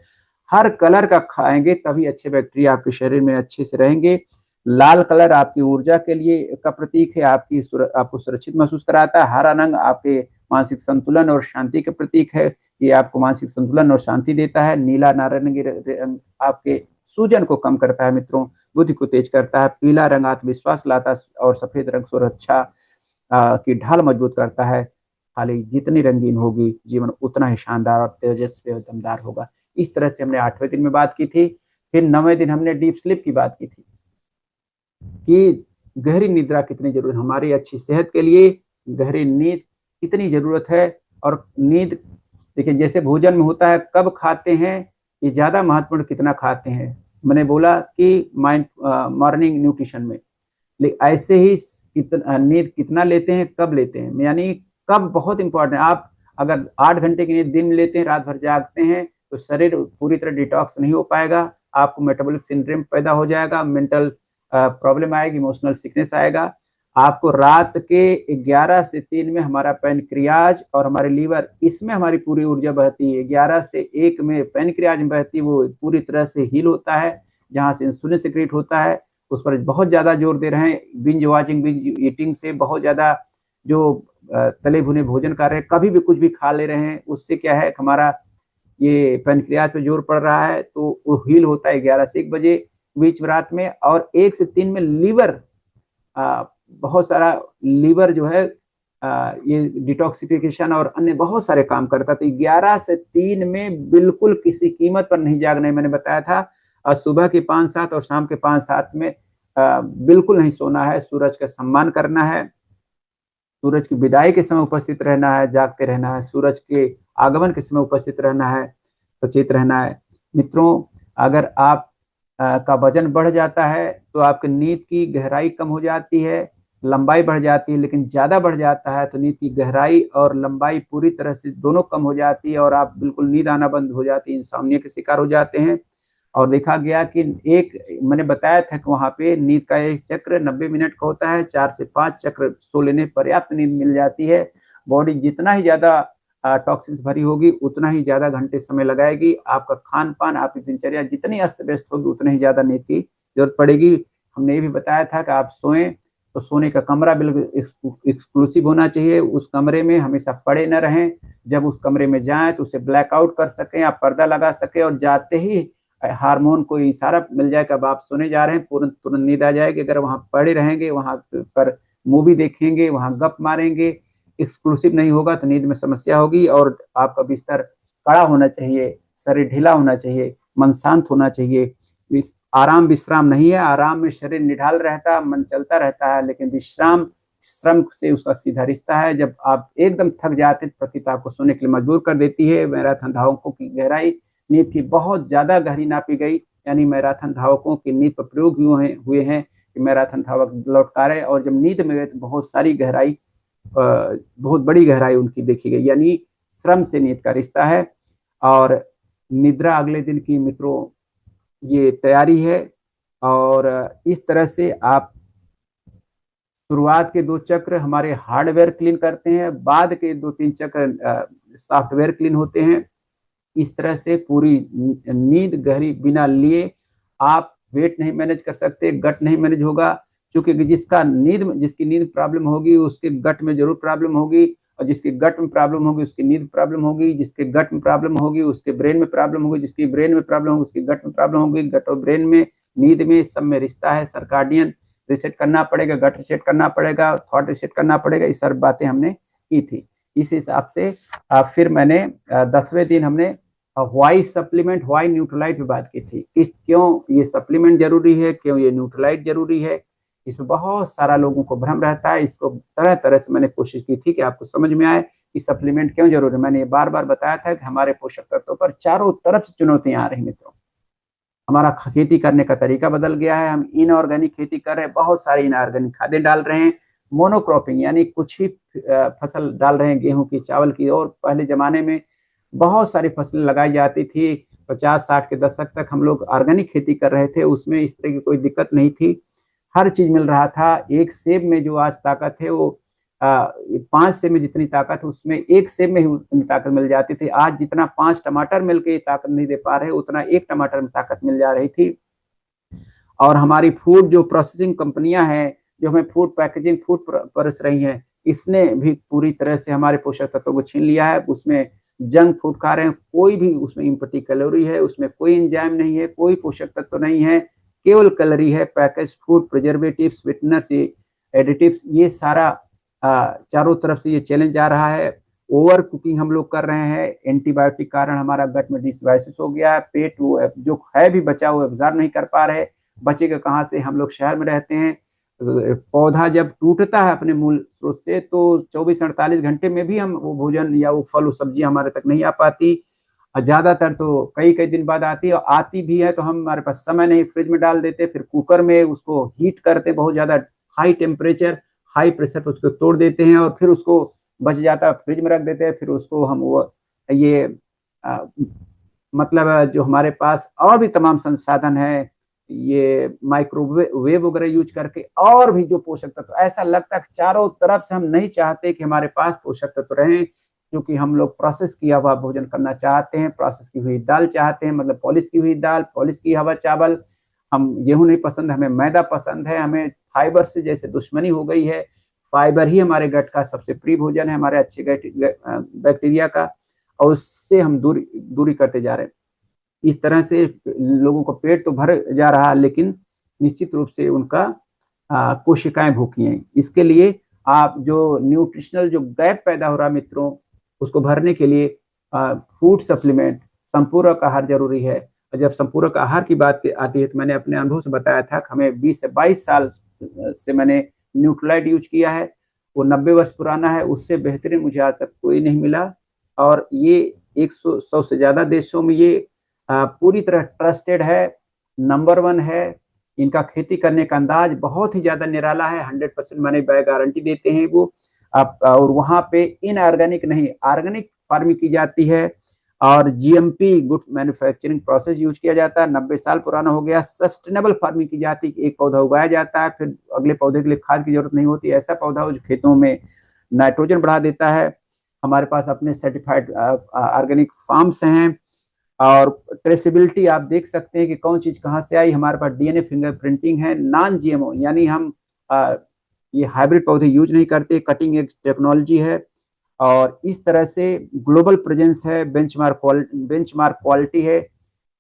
Speaker 2: हर कलर का खाएंगे तभी अच्छे बैक्टीरिया आपके शरीर में अच्छे से रहेंगे। लाल कलर आपकी ऊर्जा के लिए का प्रतीक है, आपको सुरक्षित महसूस कराता है। हरा रंग आपके मानसिक संतुलन और शांति के प्रतीक है, ये आपको मानसिक संतुलन और शांति देता है। नीला नारंगी रंग आपके सूजन को कम करता है मित्रों, बुद्धि को तेज करता है। पीला रंग आत्मविश्वास लाता है और सफेद रंग सुरक्षा की ढाल मजबूत करता है। थाली जितनी रंगीन होगी जीवन उतना ही शानदार और तेजस्वी और दमदार होगा। इस तरह से हमने 8वें दिन में बात की थी। फिर 9वें दिन हमने डीप स्लीप की बात की थी कि गहरी निद्रा कितनी जरूरी है हमारी अच्छी सेहत के लिए। गहरी नींद कितनी जरूरत है। और नींद देखिए, जैसे भोजन में होता है कब खाते हैं, ये ज्यादा महत्वपूर्ण कितना खाते हैं। मैंने बोला कि मॉर्निंग न्यूट्रिशन में, लेकिन ऐसे ही नींद कितना लेते हैं, कब लेते हैं, यानी कब बहुत इंपॉर्टेंट है। आप अगर 8 घंटे की नींद दिन में लेते हैं, रात भर जागते हैं, तो शरीर पूरी तरह डिटॉक्स नहीं हो पाएगा, आपको मेटाबॉलिक सिंड्रोम पैदा हो जाएगा, मेंटल प्रॉब्लम आएगी, इमोशनल सिकनेस आएगा। आपको रात के 11 से 3 में हमारा पैनक्रियाज और हमारे लीवर, इसमें हमारी पूरी ऊर्जा बहती है। 11 से 1 में पैनक्रियाज में बहती है, वो पूरी तरह से हील होता है, जहाँ से इंसुलिन सिक्रेट होता है। उस पर बहुत ज्यादा जोर दे रहे हैं। बिंज वॉचिंग, बिंज ईटिंग से बहुत ज्यादा जो तले भुने भोजन कर रहे हैं, कभी भी कुछ भी खा ले रहे हैं, उससे क्या है हमारा ये पैनक्रियाज पे जोर पड़ रहा है, तो वो हील होता है 11 से 1 बजे बीच रात में। और 1 से 3 में लीवर, बहुत सारा लीवर जो है ये डिटॉक्सिफिकेशन और अन्य बहुत सारे काम करता। तो 11 से 3 में बिल्कुल किसी कीमत पर नहीं जागना है। मैंने बताया था, सुबह के 5-7 और शाम के 5-7 में बिल्कुल नहीं सोना है। सूरज का सम्मान करना है, सूरज की विदाई के समय उपस्थित रहना है, जागते रहना है। सूरज के आगमन के समय उपस्थित रहना है, सचेत रहना है। मित्रों, अगर आप का वजन बढ़ जाता है तो आपकी नींद की गहराई कम हो जाती है, लंबाई बढ़ जाती है। लेकिन ज्यादा बढ़ जाता है तो नींद की गहराई और लंबाई पूरी तरह से दोनों कम हो जाती है, और आप बिल्कुल नींद आना बंद हो जाती है, इंसोम्निया के शिकार हो जाते हैं। और देखा गया कि मैंने बताया था कि वहां पे नींद का एक चक्र 90 मिनट का होता है। 4 से 5 चक्र सो लेने पर्याप्त नींद मिल जाती है। बॉडी जितना ही ज्यादा टॉक्सिन्स भरी होगी, उतना ही ज्यादा घंटे समय लगाएगी। आपका खान पान, आपकी दिनचर्या जितनी अस्त व्यस्त होगी, उतनी ही ज्यादा नींद की जरूरत पड़ेगी। हमने ये भी बताया था कि आप सोएं तो सोने का कमरा बिल्कुल एक्सक्लूसिव होना चाहिए। उस कमरे में हमेशा पड़े न रहें। जब उस कमरे में जाएं तो उसे ब्लैकआउट कर सकें, आप पर्दा लगा सके, और जाते ही हार्मोन को इशारा मिल जाए कि अब आप सोने जा रहे हैं, तुरंत नींद आ जाएगी। अगर वहां पड़े रहेंगे, वहां पर मूवी देखेंगे, वहां गप मारेंगे, एक्सक्लूसिव नहीं होगा तो नींद में समस्या होगी। और आपका बिस्तर कड़ा होना चाहिए, शरीर ढीला होना चाहिए, मन शांत होना चाहिए। आराम विश्राम नहीं है। आराम में शरीर निढाल रहता है, मन चलता रहता है, लेकिन विश्राम श्रम से उसका सीधा रिश्ता है। जब आप एकदम थक जाते हैं, प्रकृति आपको सोने के लिए मजबूर कर देती है। मैराथन धावकों की गहराई नींद की बहुत ज्यादा गहरी नापी गई, यानी मैराथन धावकों की नींद पर प्रयोग हुए हैं कि मैराथन धावक लौटकारे, और जब नींद में गए तो बहुत सारी गहराई, बहुत बड़ी गहराई उनकी देखी गई। यानी श्रम से नींद का रिश्ता है। और निद्रा अगले दिन की मित्रों ये तैयारी है। और इस तरह से आप शुरुआत के 2 चक्र हमारे हार्डवेयर क्लीन करते हैं, बाद के 2-3 चक्र सॉफ्टवेयर क्लीन होते हैं। इस तरह से पूरी नींद गहरी बिना लिए आप वेट नहीं मैनेज कर सकते, गट नहीं मैनेज होगा। क्योंकि जिसकी नींद प्रॉब्लम होगी, उसके गट में जरूर प्रॉब्लम होगी, और जिसके गट में प्रॉब्लम होगी उसकी नींद प्रॉब्लम होगी, जिसके गट में प्रॉब्लम होगी उसके ब्रेन में प्रॉब्लम होगी, जिसकी ब्रेन में प्रॉब्लम होगी उसकी गट में प्रॉब्लम होगी। गट और ब्रेन में, नींद में, सब में रिश्ता है। सर्काडियन रिसेट करना पड़ेगा, गट रिसेट करना पड़ेगा, थॉट रिसेट करना पड़ेगा। ये सब बातें हमने की थी। इस हिसाब से फिर मैंने 10वें दिन हमने व्हाई सप्लीमेंट, व्हाई न्यूट्रलाइट पे बात की थी। क्यों ये सप्लीमेंट जरूरी है, क्यों ये न्यूट्रलाइट जरूरी है। इसमें बहुत सारा लोगों को भ्रम रहता है। इसको तरह तरह से मैंने कोशिश की थी कि आपको समझ में आए कि सप्लीमेंट क्यों जरूरी है। मैंने ये बार बार बताया था कि हमारे पोषक तत्वों पर चारों तरफ से चुनौतियां आ रही मित्रों। हमारा खेती करने का तरीका बदल गया है। हम इनऑर्गेनिक खेती कर रहे हैं, बहुत सारी इनऑर्गेनिक खादें डाल रहे हैं। मोनोक्रॉपिंग यानी कुछ ही फसल डाल रहे हैं, गेहूं की, चावल की। और पहले जमाने में बहुत सारी फसलें लगाई जाती थी। 50-60 के दशक तक हम लोग ऑर्गेनिक खेती कर रहे थे, उसमें इस तरह की कोई दिक्कत नहीं थी, हर चीज मिल रहा था। एक सेब में जो आज ताकत है वो 5 सेब में जितनी ताकत है, उसमें 1 सेब में ही उतनी ताकत मिल जाती थी। आज जितना 5 टमाटर मिलकर ताकत नहीं दे पा रहे, उतना 1 टमाटर में ताकत मिल जा रही थी। और हमारी फूड जो प्रोसेसिंग कंपनियां हैं, जो हमें फूड पैकेजिंग, फूड परस रही हैं, इसने भी पूरी तरह से हमारे पोषक तत्वों को छीन लिया है। उसमें जंक फूड खा रहे हैं, कोई भी उसमें इम्पटी कैलोरी है, उसमें कोई एंजाइम नहीं है, कोई पोषक तत्व नहीं है, केवल कैलोरी है। Package food, preservatives, sweeteners, additives, ये सारा चारों तरफ से ये चैलेंज आ रहा है। ओवर कुकिंग हम लोग कर रहे हैं। एंटीबायोटिक कारण हमारा गट में डिसबायोसिस हो गया है। पेट वो जो है भी बचा वो एब्जॉर्ब नहीं कर पा रहे। बचेगा कहाँ से, हम लोग शहर में रहते हैं। पौधा जब टूटता है अपने मूल स्रोत से, तो 24-48 घंटे में भी हम वो भोजन या वो फल, वो सब्जी हमारे तक नहीं आ पाती। ज्यादातर तो कई कई दिन बाद आती है, और आती भी है तो हमारे पास समय नहीं, फ्रिज में डाल देते, फिर कुकर में उसको हीट करते, बहुत ज्यादा हाई टेम्परेचर, हाई प्रेशर पर उसको तोड़ देते हैं, और फिर उसको बच जाता है फ्रिज में रख देते हैं, फिर उसको हम वो ये आ, मतलब जो हमारे पास और भी तमाम संसाधन है, ये माइक्रोवेव वगैरह यूज करके और भी जो पोषक तत्व, ऐसा लगता है चारों तरफ से हम नहीं चाहते कि हमारे पास पोषक तत्व रहें, क्योंकि हम लोग प्रोसेस किया हुआ भोजन करना चाहते हैं, प्रोसेस की हुई दाल चाहते हैं, मतलब पॉलिश की हुई दाल, पॉलिश की हुआ चावल। हम गेहूं नहीं पसंद, हमें मैदा पसंद है, हमें फाइबर से जैसे दुश्मनी हो गई है। फाइबर ही हमारे गट का सबसे प्रिय भोजन है, हमारे अच्छे बैक्टीरिया का, और उससे हम दूरी दूरी करते जा रहे हैं। इस तरह से लोगों को पेट तो भर जा रहा, लेकिन निश्चित रूप से उनका कोशिकाएं भूखी हैं। इसके लिए आप जो न्यूट्रिशनल जो गैप पैदा हो रहा मित्रों, उसको भरने के लिए फूड सप्लीमेंट, संपूरक आहार जरूरी है। और जब संपूरक आहार की बात आती है तो मैंने अपने अनुभव से बताया था कि हमें 20 से 22 साल से मैंने न्यूट्रलाइट यूज किया है, वो 90 वर्ष पुराना है, उससे बेहतरीन मुझे आज तक कोई नहीं मिला। और ये 100 से ज्यादा देशों में ये पूरी तरह ट्रस्टेड है, नंबर 1 है। इनका खेती करने का अंदाज बहुत ही ज्यादा निराला है, 100% मनी बैक गारंटी देते हैं वो। और वहां पे इनऑर्गेनिक नहीं, ऑर्गेनिक फार्मिंग की जाती है, और GMP good manufacturing process use किया जाता है। 90 साल पुराना हो गया। सस्टेनेबल फार्मिंग की जाती है, एक पौधा उगाया जाता है, फिर अगले पौधे के लिए खाद की जरूरत नहीं होती। ऐसा पौधा हो जो खेतों में नाइट्रोजन बढ़ा देता है। हमारे पास अपने सर्टिफाइड ऑर्गेनिक फार्म्स हैं, और ट्रेसेबिलिटी आप देख सकते हैं कि कौन चीज कहाँ से आई। हमारे पास डीएनए फिंगरप्रिंटिंग है, नॉन जीएमओ, यानी हम ये हाइब्रिड पौधे यूज नहीं करते, कटिंग एज टेक्नोलॉजी है। और इस तरह से ग्लोबल प्रेजेंस है, बेंचमार्क क्वालिटी है।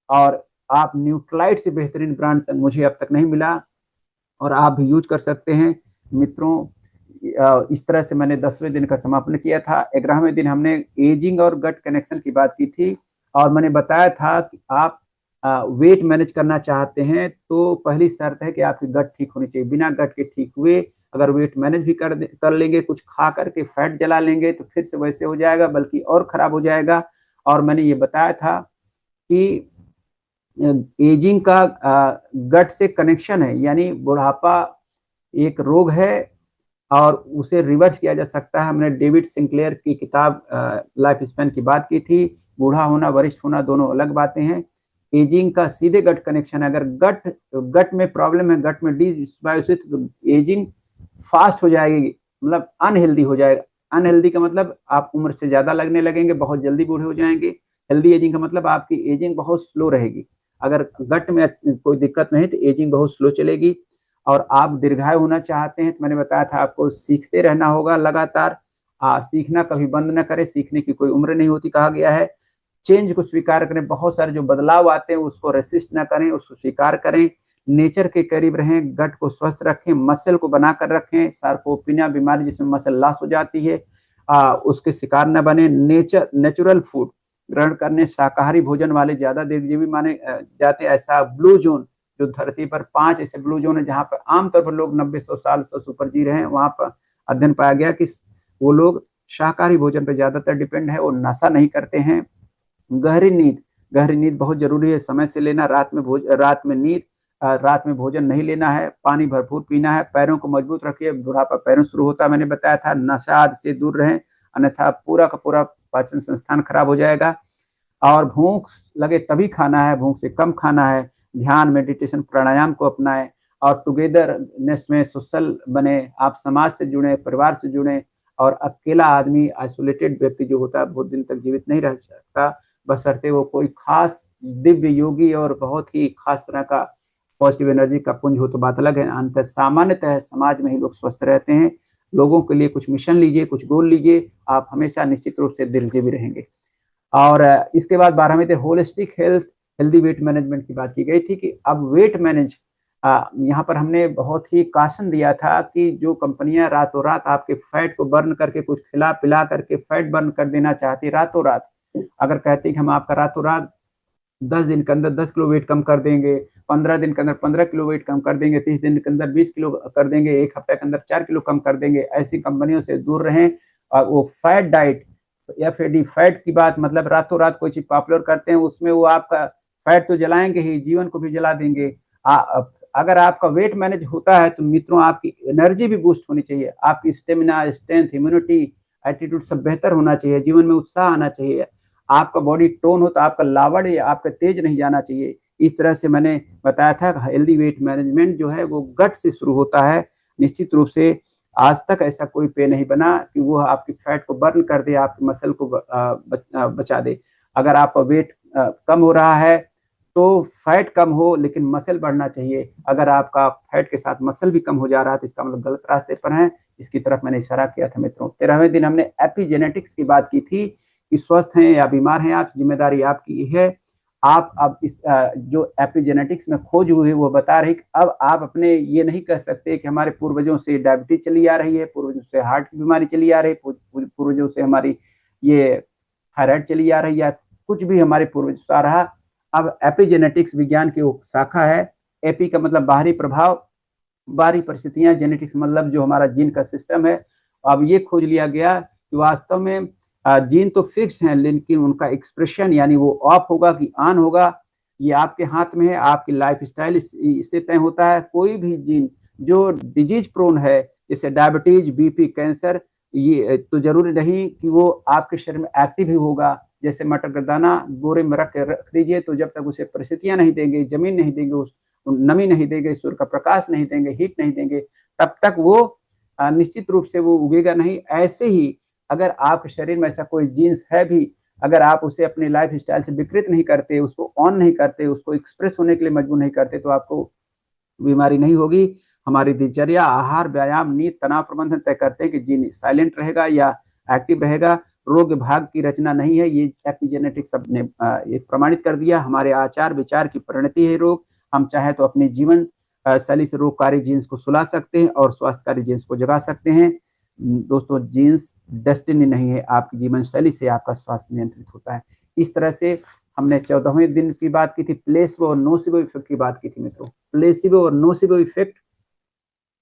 Speaker 2: और आप न्यूट्रलाइट से बेहतरीन ब्रांड तक मुझे अब तक नहीं मिला, और आप भी यूज कर सकते हैं मित्रों। इस तरह से मैंने 10वें दिन का समापन किया था। 11वें दिन हमने एजिंग और गट कनेक्शन की बात की थी, और मैंने बताया था कि आप वेट मैनेज करना चाहते हैं तो पहली शर्त है कि आपकी गट ठीक होनी चाहिए। बिना गट के ठीक हुए अगर वेट मैनेज भी कर लेंगे, कुछ खा करके फैट जला लेंगे, तो फिर से वैसे हो जाएगा, बल्कि और खराब हो जाएगा। और मैंने ये बताया था कि एजिंग का गट से कनेक्शन है, यानी बुढ़ापा एक रोग है और उसे रिवर्स किया जा सकता है। हमने डेविड सिंक्लेयर की किताब लाइफ स्पैन की बात की थी। बूढ़ा होना, वरिष्ठ होना, दोनों अलग बातें हैं। एजिंग का सीधे गट कनेक्शन है। अगर गट में प्रॉब्लम है, गट में डिसबायोसिस, तो एजिंग फास्ट हो जाएगी, मतलब अनहेल्दी हो जाएगा। अनहेल्दी का मतलब आप उम्र से ज्यादा लगने लगेंगे, बहुत जल्दी बूढ़े हो जाएंगे। हेल्दी एजिंग का मतलब आपकी एजिंग बहुत स्लो रहेगी। अगर गट में कोई दिक्कत नहीं तो एजिंग बहुत स्लो चलेगी। और आप दीर्घायु होना चाहते हैं तो मैंने बताया था आपको सीखते रहना होगा लगातार। सीखना कभी बंद न करें, सीखने की कोई उम्र नहीं होती कहा गया है। चेंज को स्वीकार करें, बहुत सारे जो बदलाव आते हैं उसको रेसिस्ट ना करें, उसको स्वीकार करें। नेचर के करीब रहें, गट को स्वस्थ रखें, मसल को बनाकर रखें। सार्कोपिनिया बीमारी जिसमें मसल लॉस हो जाती है, उसके शिकार न बने। नेचुरल फूड ग्रहण करने, शाकाहारी भोजन वाले ज्यादा दीर्घजीवी माने जाते हैं। ऐसा ब्लू जोन, जो धरती पर 5 ऐसे ब्लू जोन है जहां पर आमतौर पर लोग 90-100 साल से ऊपर जी रहे हैं, वहां पर अध्ययन पाया गया कि वो लोग शाकाहारी भोजन पर ज्यादातर डिपेंड है, वो नशा नहीं करते हैं। गहरी नींद बहुत जरूरी है, समय से लेना। रात में भोजन नहीं लेना है, पानी भरपूर पीना है, पैरों को मजबूत रखिए, बुढ़ापा पैरों शुरू होता है मैंने बताया था। नशा आदि से दूर रहें, अन्यथा पूरा का पूरा पाचन संस्थान खराब हो जाएगा। और भूख लगे तभी खाना है, भूख से कम खाना है। ध्यान, मेडिटेशन, प्राणायाम को अपनाएं, और टुगेदरनेस में सोशल बने। आप समाज से जुड़े, परिवार से जुड़े। और अकेला आदमी, आइसोलेटेड व्यक्ति जो होता है, बहुत दिन तक जीवित नहीं रह सकता, बशर्ते वो कोई खास दिव्य योगी और बहुत ही खास तरह का पॉजिटिव एनर्जी का पुंज हो तो बात अलग है। अंत सामान्यतः समाज में ही लोग स्वस्थ रहते हैं। लोगों के लिए कुछ मिशन लीजिए, कुछ गोल लीजिए, आप हमेशा निश्चित रूप से दीर्घजीवी रहेंगे। और इसके बाद 12वें दिन होलिस्टिक हेल्दी वेट मैनेजमेंट की बात की गई थी कि अब वेट मैनेज, यहाँ पर हमने बहुत ही काशन दिया था कि जो कंपनियां रातों रात आपके फैट को बर्न करके, कुछ खिला पिला करके फैट बर्न कर देना चाहती रातों रात, अगर कहती कि हम आपका रातों रात 10 दिन के अंदर 10 किलो वेट कम कर देंगे, 15 दिन के अंदर 15 किलो वेट कम कर देंगे, 30 दिन के अंदर 20 किलो कर देंगे, एक हफ्ते के अंदर 4 किलो कम कर देंगे, ऐसी कंपनियों से दूर रहें। और वो फैट डाइट, FAD, फैट की बात मतलब रातों रात कोई चीज पॉपुलर करते हैं, उसमें वो आपका फैट तो जलाएंगे ही, जीवन को भी जला देंगे। अगर आपका वेट मैनेज होता है तो मित्रों आपकी एनर्जी भी बूस्ट होनी चाहिए, आपकी स्टेमिना, स्ट्रेंथ, इम्यूनिटी, एटीट्यूड सब बेहतर होना चाहिए, जीवन में उत्साह आना चाहिए, आपका बॉडी टोन हो तो आपका लावड़ या आपका तेज नहीं जाना चाहिए। इस तरह से मैंने बताया था हेल्दी वेट मैनेजमेंट जो है वो गट से शुरू होता है। निश्चित रूप से आज तक ऐसा कोई पेय नहीं बना कि वो आपकी फैट को बर्न कर दे, आपकी मसल को बचा दे। अगर आपका वेट कम हो रहा है तो फैट कम हो लेकिन मसल बढ़ना चाहिए। अगर आपका फैट के साथ मसल भी कम हो जा रहा है तो इसका मतलब गलत रास्ते पर है। इसकी तरफ मैंने इशारा किया था मित्रों। 13वें दिन हमने एपिजेनेटिक्स की बात की थी कि स्वस्थ हैं या बीमार हैं आप, जिम्मेदारी आपकी है। आप अब इस जो एपिजेनेटिक्स में खोज हुई है वो बता रही कि अब आप अपने ये नहीं कह सकते कि हमारे पूर्वजों से डायबिटीज चली आ रही है, पूर्वजों से हार्ट की बीमारी चली आ रही है, पूर्वजों से हमारी ये थायराइड चली आ रही है, कुछ भी हमारे पूर्वजों से आ रहा। अब एपिजेनेटिक्स विज्ञान की शाखा है। एपी का मतलब बाहरी प्रभाव, बाहरी परिस्थितियां, जेनेटिक्स मतलब जो हमारा जीन का सिस्टम है। अब ये खोज लिया गया कि वास्तव में जीन तो फिक्स हैं लेकिन उनका एक्सप्रेशन यानी वो ऑफ होगा कि ऑन होगा ये आपके हाथ में है, आपकी लाइफ स्टाइल इससे तय होता है। कोई भी जीन जो डिजीज प्रोन है जैसे डायबिटीज, बीपी, कैंसर, ये तो जरूरी नहीं कि वो आपके शरीर में एक्टिव ही होगा। जैसे मटर का दाना बोरे में रख दीजिए तो जब तक उसे परिस्थितियां नहीं देंगे, जमीन नहीं देंगे, उस नमी नहीं देंगे, सूर्य का प्रकाश नहीं देंगे, हीट नहीं देंगे, तब तक वो निश्चित रूप से वो उगेगा नहीं। ऐसे ही अगर आपके शरीर में ऐसा कोई जीन्स है भी, अगर आप उसे अपनी लाइफ स्टाइल से विकृत नहीं करते, उसको ऑन नहीं करते, उसको एक्सप्रेस होने के लिए मजबूर नहीं करते तो आपको बीमारी नहीं होगी। हमारी दिनचर्या, आहार, व्यायाम, नींद, तनाव प्रबंधन तय करते हैं कि जीन साइलेंट रहेगा या एक्टिव रहेगा। रोग भाग की रचना नहीं है, ये एपिजेनेटिक्स ने ये प्रमाणित कर दिया। हमारे आचार विचार की परिणति है रोग। हम चाहे तो अपने जीवन शैली से रोगकारी जीन्स को सुला सकते हैं और स्वास्थ्यकारी जीन्स को जगा सकते हैं। दोस्तों, जीन्स डेस्टिनी नहीं है, आपकी जीवन शैली से आपका स्वास्थ्य नियंत्रित होता है। इस तरह से हमने 14वें दिन की बात की थी, प्लेसिबो और नोसिबो इफेक्ट की बात की थी मित्रों। प्लेसिबो और नोसिबो इफेक्ट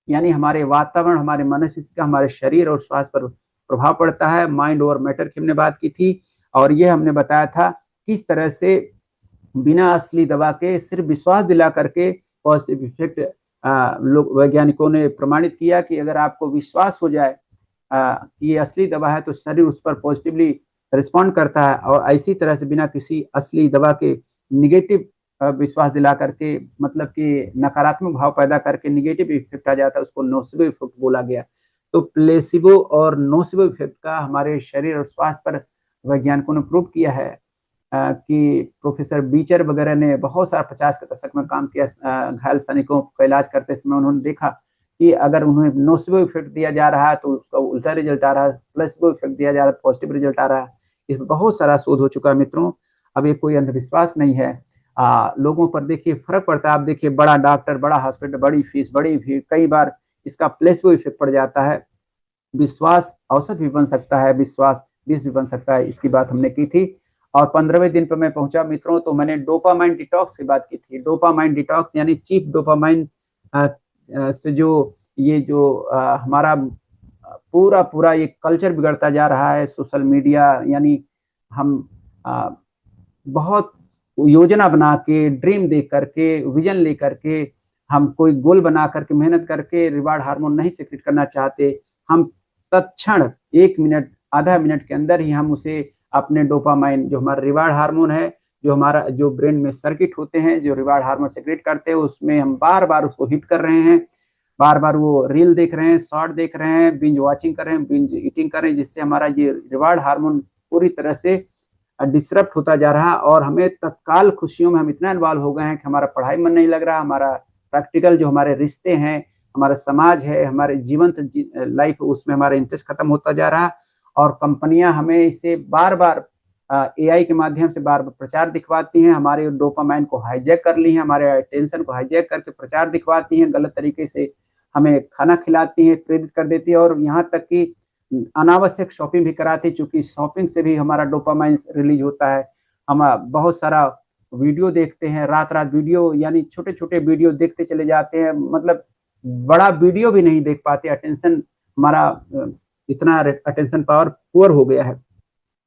Speaker 2: यानी हमारे वातावरण, हमारे मनस्थिति का हमारे शरीर और स्वास्थ्य पर प्रभाव पड़ता है। माइंड ओवर मैटर की हमने बात की थी और ये हमने बताया था किस तरह से बिना असली दवा के सिर्फ विश्वास दिला करके पॉजिटिव इफेक्ट लोग वैज्ञानिकों ने प्रमाणित किया कि अगर आपको विश्वास हो जाए कि ये असली दवा है तो शरीर उस पर पॉजिटिवली रिस्पॉन्ड करता है। और इसी तरह से बिना किसी असली दवा के निगेटिव विश्वास दिला करके, मतलब कि नकारात्मक भाव पैदा करके निगेटिव इफेक्ट आ जाता है, उसको नोसिबो इफेक्ट बोला गया। तो प्लेसिबो और नोसिबो इफेक्ट का हमारे शरीर और स्वास्थ्य पर वैज्ञानिकों ने प्रूव किया है कि प्रोफेसर बीचर वगैरह ने बहुत सारा 50 के दशक में काम किया। घायल सैनिकों का इलाज करते समय उन्होंने देखा कि अगर उन्हें नोसिबो इफेक्ट दिया जा रहा है तो उसका उल्टा रिजल्ट आ रहा है, प्लेसिबो इफेक्ट दिया जा रहा है पॉजिटिव रिजल्ट आ रहा है। इसमें बहुत सारा शोध हो चुका है मित्रों। अब ये कोई अंधविश्वास नहीं है। लोगों पर देखिए फर्क पड़ता है। आप देखिए बड़ा डॉक्टर, बड़ा हॉस्पिटल, बड़ी फीस, बड़ी भीड़, कई बार इसका प्लेसिबो इफेक्ट पड़ जाता है। विश्वास औसत भी बन सकता है, विश्वास विष भी बन सकता है, इसकी बात हमने की थी। और 15वें दिन पर मैं पहुंचा मित्रों तो मैंने डोपामाइन डिटॉक्स की बात की थी। डोपामाइन डिटॉक्स यानी चीप डोपामाइन से जो ये जो हमारा पूरा ये कल्चर बिगड़ता जा रहा है, सोशल मीडिया, यानी हम बहुत योजना बना के, ड्रीम देख करके, विजन लेकर के, हम कोई गोल बना करके, मेहनत करके रिवार्ड हार्मोन नहीं सिक्रेट करना चाहते। हम तत्क्षण 1 मिनट, आधा मिनट के अंदर ही हम उसे अपने डोपामाइन, जो हमारा रिवार्ड हार्मोन है, जो हमारा जो ब्रेन में सर्किट होते हैं जो रिवार्ड हार्मोन सिक्रेट करते हैं, उसमें हम बार बार उसको हिट कर रहे हैं, बार बार वो रील देख रहे हैं, शॉर्ट देख रहे हैं, बिंज वॉचिंग कर रहे हैं, बिंज ईटिंग कर रहे हैं, जिससे हमारा ये रिवार्ड हार्मोन पूरी तरह से डिसरप्ट होता जा रहा है। और हमें तत्काल खुशियों में हम इतना इन्वॉल्व हो गए हैं कि हमारा पढ़ाई मन नहीं लग रहा, हमारा प्रैक्टिकल जो हमारे रिश्ते हैं, हमारा समाज है, हमारे जीवंत लाइफ, उसमें हमारा इंटरेस्ट खत्म होता जा रहा। और कंपनियां हमें इसे बार बार एआई के माध्यम से बार बार प्रचार दिखवाती हैं, हमारे डोपामाइन को हाईजैक कर ली हैं, हमारे अटेंशन को हाईजैक करके प्रचार दिखवाती हैं, गलत तरीके से हमें खाना खिलाती हैं, प्रेरित कर देती है और यहाँ तक कि अनावश्यक शॉपिंग भी कराती है, क्योंकि शॉपिंग से भी हमारा डोपामाइन रिलीज होता है। हम बहुत सारा वीडियो देखते हैं, रात रात वीडियो, यानी छोटे छोटे वीडियो देखते चले जाते हैं, मतलब बड़ा वीडियो भी नहीं देख पाते। अटेंशन हमारा इतना अटेंशन पावर पुअर हो गया है,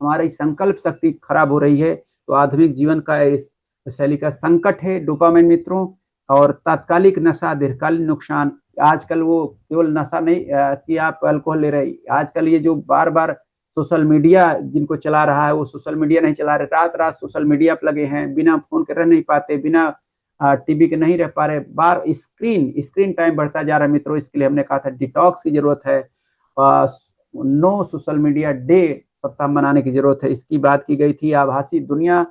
Speaker 2: हमारी संकल्प शक्ति खराब हो रही है। तो आधुनिक जीवन का इस शैली का संकट है डोपामाइन मित्रों। और तात्कालिक नशा, दीर्घकालीन नुकसान। आजकल वो केवल नशा नहीं कि आप अल्कोहल ले रहे, आजकल ये जो बार बार सोशल मीडिया जिनको चला रहा है वो सोशल मीडिया नहीं चला रहे, रात रात सोशल मीडिया पर लगे हैं, बिना फोन के रह नहीं पाते, बिना टीवी के नहीं रह पा रहे, बार स्क्रीन टाइम बढ़ता जा रहा है मित्रों। इसके लिए हमने कहा था डिटॉक्स की जरूरत है, नो सोशल मीडिया डे सप्ताह मनाने की जरूरत है। इसकी बात की गई थी। आभासी दुनिया,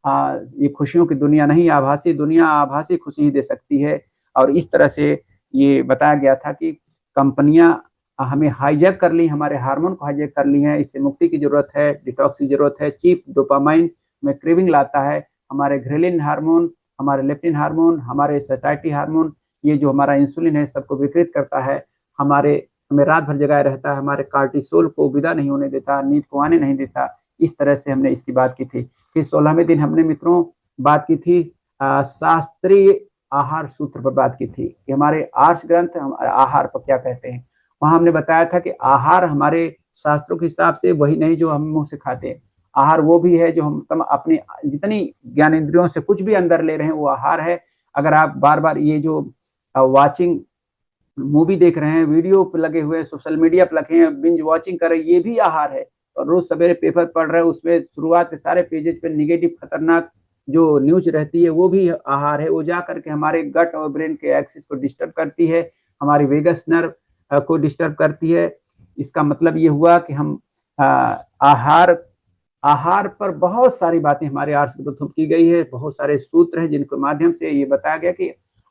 Speaker 2: ये खुशियों की दुनिया नहीं, आभासी दुनिया आभासी खुशी ही दे सकती है। और इस तरह से ये बताया गया था कि कंपनियां हमें हाईजैक कर ली, हमारे हार्मोन को हाईजैक कर ली हैं, इससे मुक्ति की जरूरत है, डिटॉक्स की जरूरत है। चीप डोपामाइन में क्रेविंग लाता है, हमारे घ्रेलिन हार्मोन, हमारे लेप्टिन हार्मोन, हमारे सैटाइटी हार्मोन, ये जो हमारा इंसुलिन है सबको विकृत करता है, हमें रात भर जगाए रहता है, हमारे कार्टिसोल को विदा नहीं होने देता, नींद को आने नहीं देता। इस तरह से हमने इसकी बात की थी। फिर 16वें दिन हमने मित्रों बात की थी शास्त्रीय आहार सूत्र पर बात की थी कि हमारे आर्ष ग्रंथ हमारे आहार पर क्या कहते हैं। वहां हमने बताया था कि आहार हमारे शास्त्रों के हिसाब से वही नहीं जो हम मुंह से खाते हैं, आहार वो भी है जो हम अपनी जितनी ज्ञानेंद्रियों से कुछ भी अंदर ले रहे हैं वो आहार है। अगर आप बार बार ये जो वाचिंग मूवी देख रहे हैं, वीडियो पे लगे हुए हैं, सोशल मीडिया पे लगे हैं, बिंज वॉचिंग कर रहे हैं, ये भी आहार है। और रोज सवेरे पेपर पढ़ रहे हैं, उसमें शुरुआत के सारे पेजेज पे निगेटिव खतरनाक जो न्यूज रहती है वो भी आहार है। वो जा करके हमारे गट और ब्रेन के एक्सिस को डिस्टर्ब करती है, हमारी वेगस नर्व को डिस्टर्ब करती है। इसका मतलब ये हुआ कि हम आहार पर बहुत सारी बातें हमारे आर्ष ग्रंथों की गई है, बहुत सारे सूत्र हैं जिनके माध्यम से ये बताया गया कि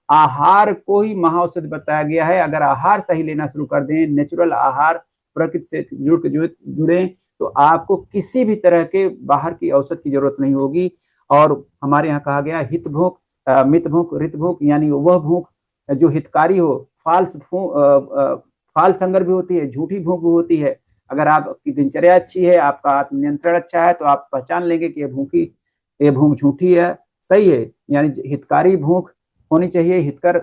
Speaker 2: आहार को ही महाऔषधि बताया गया है। अगर आहार सही लेना शुरू कर दें, नेचुरल आहार, प्रकृति से जुड़े तो आपको किसी भी तरह के बाहर की औषध की जरूरत नहीं होगी। और हमारे यहाँ कहा गया हित भूख, मित भूख, रित भूख, यानी वह भूख जो हितकारी हो। फाल्स हंगर भी होती है, झूठी भूख भी होती है। अगर आपकी दिनचर्या अच्छी है, आपका आत्म नियंत्रण अच्छा है, तो आप पहचान लेंगे कि ये भूख झूठी है, सही है। यानी हितकारी भूख होनी चाहिए, हितकर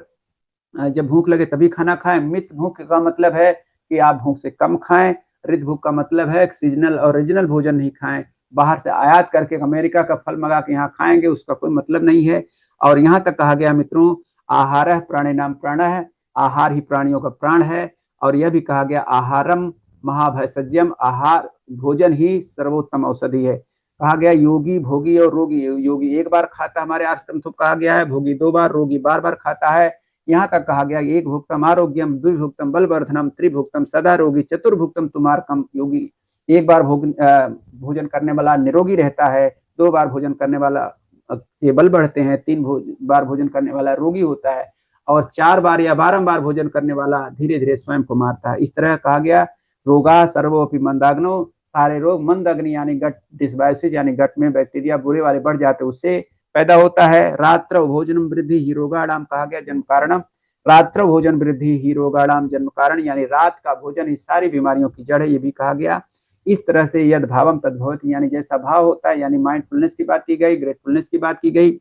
Speaker 2: जब भूख लगे तभी खाना खाएं। मित भूख का मतलब है कि आप भूख से कम खाएं। रित भूख का मतलब है कि सीजनल और रीजनल भोजन नहीं खाएं, बाहर से आयात करके अमेरिका का फल मंगा के यहाँ खाएंगे, उसका कोई मतलब नहीं है। और यहाँ तक कहा गया मित्रों, आहार प्राणिनाम प्राण है, आहार ही प्राणियों का प्राण है। और यह भी कहा गया आहारम महाभयसज्यम, आहार भोजन ही सर्वोत्तम औषधि है। कहा गया योगी भोगी और रोगी, योगी एक बार खाता, हमारे आर्ष ग्रंथों कहा गया है, भोगी 2 बार, रोगी बार बार खाता है। यहाँ तक कहा गया एक भुक्तम आरोग्यम, द्विभुक्तम बलवर्धनम, त्रिभुक्तम सदा रोगी, चतुर्भुक्तम तुमार्कम। योगी एक बार भोजन करने वाला निरोगी रहता है, 2 बार भोजन करने वाला के बल बढ़ते हैं, 3 बार भोजन करने वाला रोगी होता है, और 4 बार या बारंबार भोजन करने वाला धीरे धीरे स्वयं को मारता है। इस तरह कहा गया रोगा सर्वोपि मंदाग्नो, सारे रोग मंद अग्नि यानी गट डिसबायोसिस यानी गट में बैक्टीरिया बुरे वाले बढ़ जाते उससे पैदा होता है। रात्र भोजनम वृद्धि ही रोगाणाम कहा गया जन्म कारणम, रात्र भोजन वृद्धि ही रोगाणाम जन्म कारण, यानी रात का भोजन ही सारी बीमारियों की जड़ है, ये भी कहा गया। इस तरह से यद भावम तद्भवति, यानी जैसा भाव होता है, यानी माइंडफुलनेस की बात की गई, ग्रेटफुलनेस की बात की गई।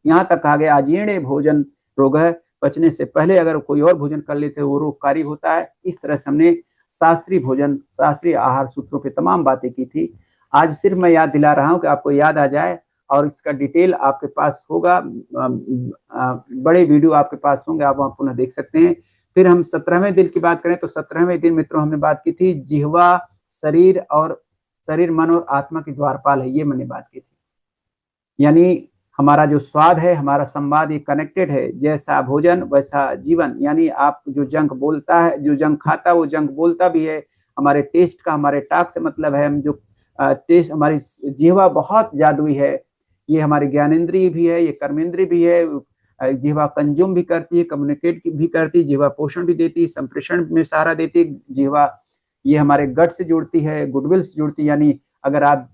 Speaker 2: यहाँ तक कहा गया अजीर्ण भोजन रोग है, पचने से पहले अगर कोई और भोजन कर लेते हैं वो रोगकारी होता है। इस तरह से हमने शास्त्रीय भोजन, शास्त्रीय आहार सूत्रों पे तमाम बातें की थी। आज सिर्फ मैं याद दिला रहा हूं कि आपको याद आ जाए, और इसका डिटेल आपके पास होगा, बड़े वीडियो आपके पास होंगे, आप वहां पुनः देख सकते हैं। फिर हम 17वें दिन की बात करें तो 17वें दिन मित्रों हमने बात की थी जिह्वा शरीर मन और आत्मा की द्वारपाल है, ये मैंने बात की थी। यानी हमारा जो स्वाद है, हमारा संवाद ये कनेक्टेड है, जैसा भोजन वैसा जीवन। यानी आप जो जंक बोलता है, जो जंक खाता है वो जंक बोलता भी है। हमारे टेस्ट का हमारे टाक से मतलब है, हम जो टेस्ट, हमारी जिह्वा बहुत जादुई है, ये हमारी ज्ञानेंद्रिय भी है, ये कर्मेंद्रिय भी है। जिह्वा कंज्यूम भी करती है, कम्युनिकेट भी करती है, जिह्वा पोषण भी देती है, संप्रेषण में सहारा देती है। जिह्वा ये हमारे गट से जुड़ती है, गुडविल से जुड़ती है। यानी अगर आप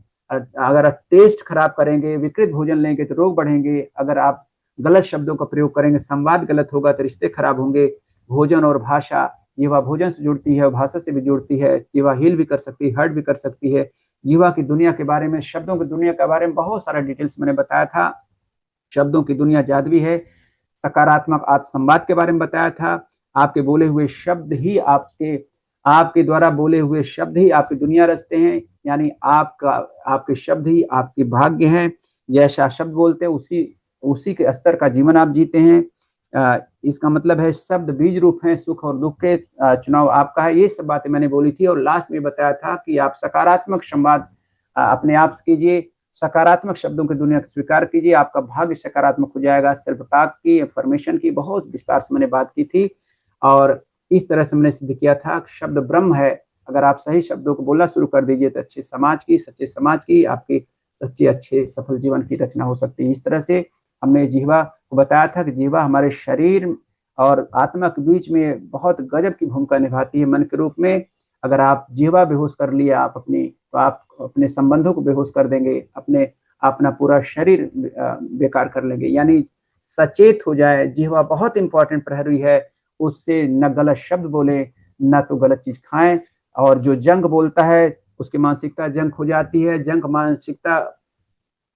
Speaker 2: टेस्ट खराब करेंगे, विकृत भोजन लेंगे तो रोग बढ़ेंगे। अगर आप गलत शब्दों का प्रयोग करेंगे, संवाद गलत होगा तो रिश्ते खराब होंगे। भोजन और भाषा, जीवा भोजन से जुड़ती है, भाषा से भी जुड़ती है। जीवा हील भी कर सकती है, हर्ट भी कर सकती है। जीवा की दुनिया के बारे में, शब्दों की दुनिया के बारे में बहुत सारा डिटेल्स मैंने बताया था। शब्दों की दुनिया जादुई है। सकारात्मक संवाद के बारे में बताया था। आपके बोले हुए शब्द ही आपके द्वारा बोले हुए शब्द ही आपकी दुनिया रचते हैं। यानी आपके शब्द ही आपके भाग्य हैं। जैसा शब्द बोलते हैं उसी के स्तर का जीवन आप जीते हैं। इसका मतलब है शब्द बीज रूप है, सुख और दुख के चुनाव आपका है। ये सब बातें मैंने बोली थी और लास्ट में बताया था कि आप सकारात्मक संवाद अपने आप से कीजिए, सकारात्मक शब्दों की दुनिया को स्वीकार कीजिए, आपका भाग्य सकारात्मक हो जाएगा। सेल्फ टॉक की, अफर्मेशन की बहुत विस्तार से मैंने बात की थी और इस तरह से मैंने सिद्ध किया था कि शब्द ब्रह्म है। अगर आप सही शब्दों को बोलना शुरू कर दीजिए तो अच्छे समाज की, सच्चे समाज की, आपकी सच्चे अच्छे सफल जीवन की रचना हो सकती है। इस तरह से हमने जिह्वा को बताया था कि जिह्वा हमारे शरीर और आत्मा के बीच में बहुत गजब की भूमिका निभाती है मन के रूप में। अगर आप जिह्वा बेहोश कर लिया आप अपनी, तो आप अपने संबंधों को बेहोश कर देंगे, अपना पूरा शरीर बेकार कर लेंगे। यानी सचेत हो जाए, जिह्वा बहुत इंपॉर्टेंट प्रहरी है, उससे न गलत शब्द बोले न तो गलत चीज खाएं। और जो जंग बोलता है उसकी मानसिकता जंग हो जाती है। जंग मानसिकता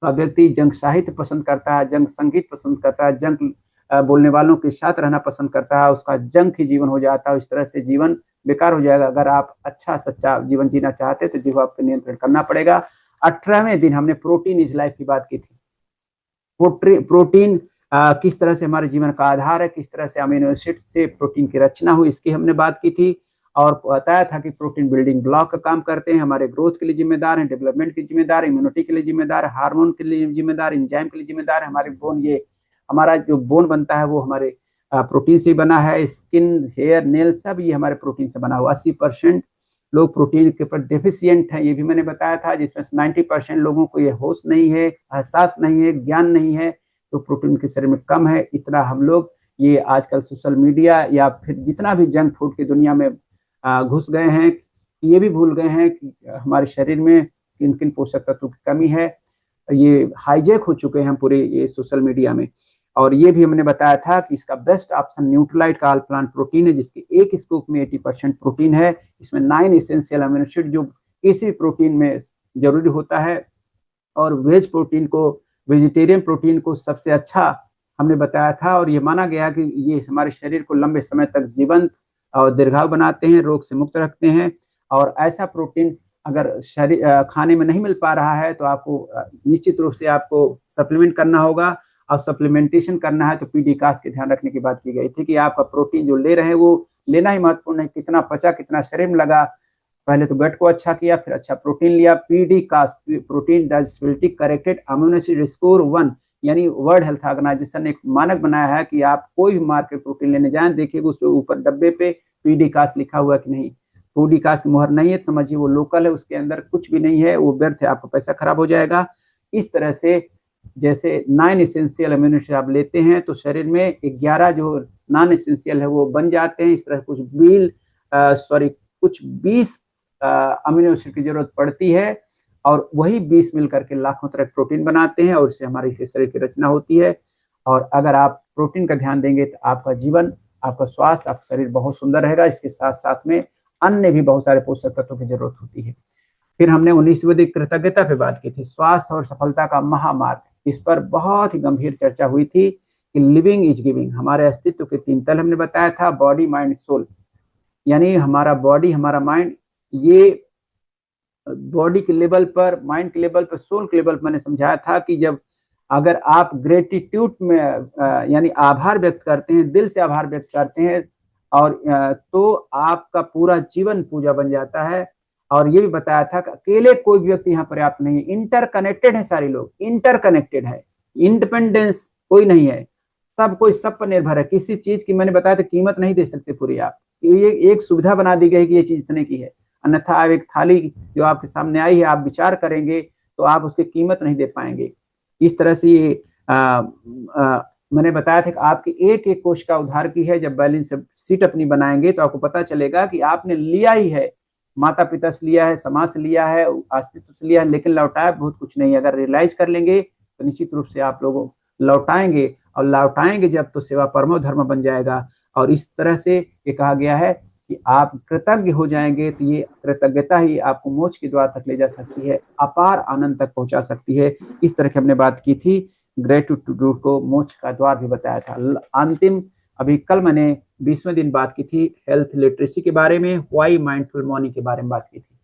Speaker 2: का व्यक्ति जंग साहित्य पसंद करता है, जंग संगीत पसंद करता है, जंग बोलने वालों के साथ रहना पसंद करता है, उसका जंग ही जीवन हो जाता है। इस तरह से जीवन बेकार हो जाएगा। अगर आप अच्छा सच्चा जीवन जीना चाहते तो जिह्वा पर नियंत्रण करना पड़ेगा। 18वें दिन हमने प्रोटीन इज लाइफ की बात की थी। प्रोटीन किस तरह से हमारे जीवन का आधार है, किस तरह से अमीनो एसिड से प्रोटीन की रचना हुई, इसकी हमने बात की थी और बताया था कि प्रोटीन बिल्डिंग ब्लॉक का काम करते हैं, हमारे ग्रोथ के लिए जिम्मेदार हैं, डेवलपमेंट के जिम्मेदार, इम्यूनिटी के लिए जिम्मेदार, हार्मोन के लिए जिम्मेदार, एंजाइम के लिए जिम्मेदार है। हमारे बोन, ये हमारा जो बोन बनता है वो हमारे प्रोटीन से बना है। स्किन, हेयर, नेल सब ये हमारे प्रोटीन से बना हुआ। 80% लोग प्रोटीन के ऊपर डेफिशिएंट हैं, ये भी मैंने बताया था, जिसमें 90% लोगों को ये होश नहीं है, एहसास नहीं है, ज्ञान नहीं है, तो प्रोटीन के शरीर में कम है। इतना हम लोग ये आजकल सोशल मीडिया या फिर जितना भी जंक फूड की दुनिया में घुस गए हैं, ये भी भूल गए हैं कि हमारे शरीर में किन किन पोषक तत्वों की कमी है। ये हाईजैक हो चुके हैं पूरे ये सोशल मीडिया में। और ये भी हमने बताया था कि इसका बेस्ट ऑप्शन न्यूट्रलाइट का ऑल प्लांट प्रोटीन है, जिसके एक स्कूप में 80% प्रोटीन है। इसमें 9 एसेंशियल अमीनो एसिड जो किसी प्रोटीन में जरूरी होता है। और वेज प्रोटीन को, वेजिटेरियन प्रोटीन को सबसे अच्छा हमने बताया था और ये माना गया कि ये हमारे शरीर को लंबे समय तक जीवंत और दीर्घायु बनाते हैं, रोग से मुक्त रखते हैं। और ऐसा प्रोटीन अगर शरीर खाने में नहीं मिल पा रहा है तो आपको निश्चित रूप से आपको सप्लीमेंट करना होगा। और सप्लीमेंटेशन करना है तो पीडीकास के ध्यान रखने की बात की गई थी कि आपका प्रोटीन जो ले रहे हैं वो लेना ही महत्वपूर्ण है, कितना पचा, कितना शरीर में लगा। पहले तो गट को अच्छा किया, फिर अच्छा प्रोटीन लिया। PDCAAS, protein digestibility corrected amino acid score 1, यानी वर्ल्ड हेल्थ ऑर्गेनाइजेशन ने एक मानक बनाया है कि आप कोई भी मार्केट प्रोटीन लेने जाएं, देखिएगा उसके ऊपर डब्बे पे पीडीकास लिखा हुआ कि नहीं। पीडीकास की मुहर नहीं है तो समझिए वो लोकल है, उसके अंदर कुछ भी नहीं है, वो व्यर्थ है, आपका पैसा खराब हो जाएगा। इस तरह से जैसे 9 एसेंशियल अमीनो एसिड आप लेते हैं तो शरीर में 11 जो नॉन एसेंशियल है वो बन जाते हैं। इस तरह कुछ 20 अमीनो एसिड की जरूरत पड़ती है और वही 20 मिल करके लाखों तरह प्रोटीन बनाते हैं और इससे हमारे शरीर की रचना होती है। और अगर आप प्रोटीन का ध्यान देंगे तो आपका जीवन, आपका स्वास्थ्य, आपका शरीर बहुत सुंदर रहेगा। इसके साथ साथ में अन्य भी बहुत सारे पोषक तत्वों की जरूरत होती है। फिर हमने 19वीं दिन कृतज्ञता पे बात की थी, स्वास्थ्य और सफलता का महामार्ग। इस पर बहुत ही गंभीर चर्चा हुई थी कि लिविंग इज गिविंग, हमारे अस्तित्व के 3 तल हमने बताया था, बॉडी, माइंड, सोल। यानी हमारा बॉडी, हमारा माइंड, ये बॉडी के लेवल पर, माइंड के लेवल पर, सोल के लेवल पर मैंने समझाया था कि जब अगर आप ग्रेटिट्यूड में यानी आभार व्यक्त करते हैं, दिल से आभार व्यक्त करते हैं और तो आपका पूरा जीवन पूजा बन जाता है। और ये भी बताया था कि अकेले कोई व्यक्ति यहाँ पर्याप्त नहीं, इंटरकनेक्टेड है, सारे लोग इंटरकनेक्टेड है, इंडिपेंडेंस कोई नहीं है, सब कोई सब पर निर्भर है। किसी चीज की मैंने बताया था कीमत नहीं दे सकते पूरी आप, ये एक सुविधा बना दी गई कि ये चीज इतने की है, अन्यथा आप एक थाली जो आपके सामने आई है आप विचार करेंगे तो आप उसकी कीमत नहीं दे पाएंगे। इस तरह से ये मैंने बताया था कि आपके एक एक कोश का उद्धार की है। जब बैलेंस सीट अपनी बनाएंगे तो आपको पता चलेगा कि आपने लिया ही है, माता पिता से लिया है, समाज से लिया है, अस्तित्व से लिया है, लेकिन लौटाया बहुत कुछ नहीं। अगर रियलाइज कर लेंगे तो निश्चित रूप से आप लोग लौटाएंगे, और लौटाएंगे जब तो सेवा परमो धर्म बन जाएगा। और इस तरह से ये कहा गया है कि आप कृतज्ञ हो जाएंगे तो ये कृतज्ञता ही आपको मोक्ष के द्वार तक ले जा सकती है, अपार आनंद तक पहुंचा सकती है। इस तरह की हमने बात की थी। ग्रेटिट्यूड को मोक्ष का द्वार भी बताया था। अंतिम अभी कल मैंने 20वें दिन बात की थी हेल्थ लिटरेसी के बारे में, व्हाई माइंडफुल मॉर्निंग के बारे में बात की थी।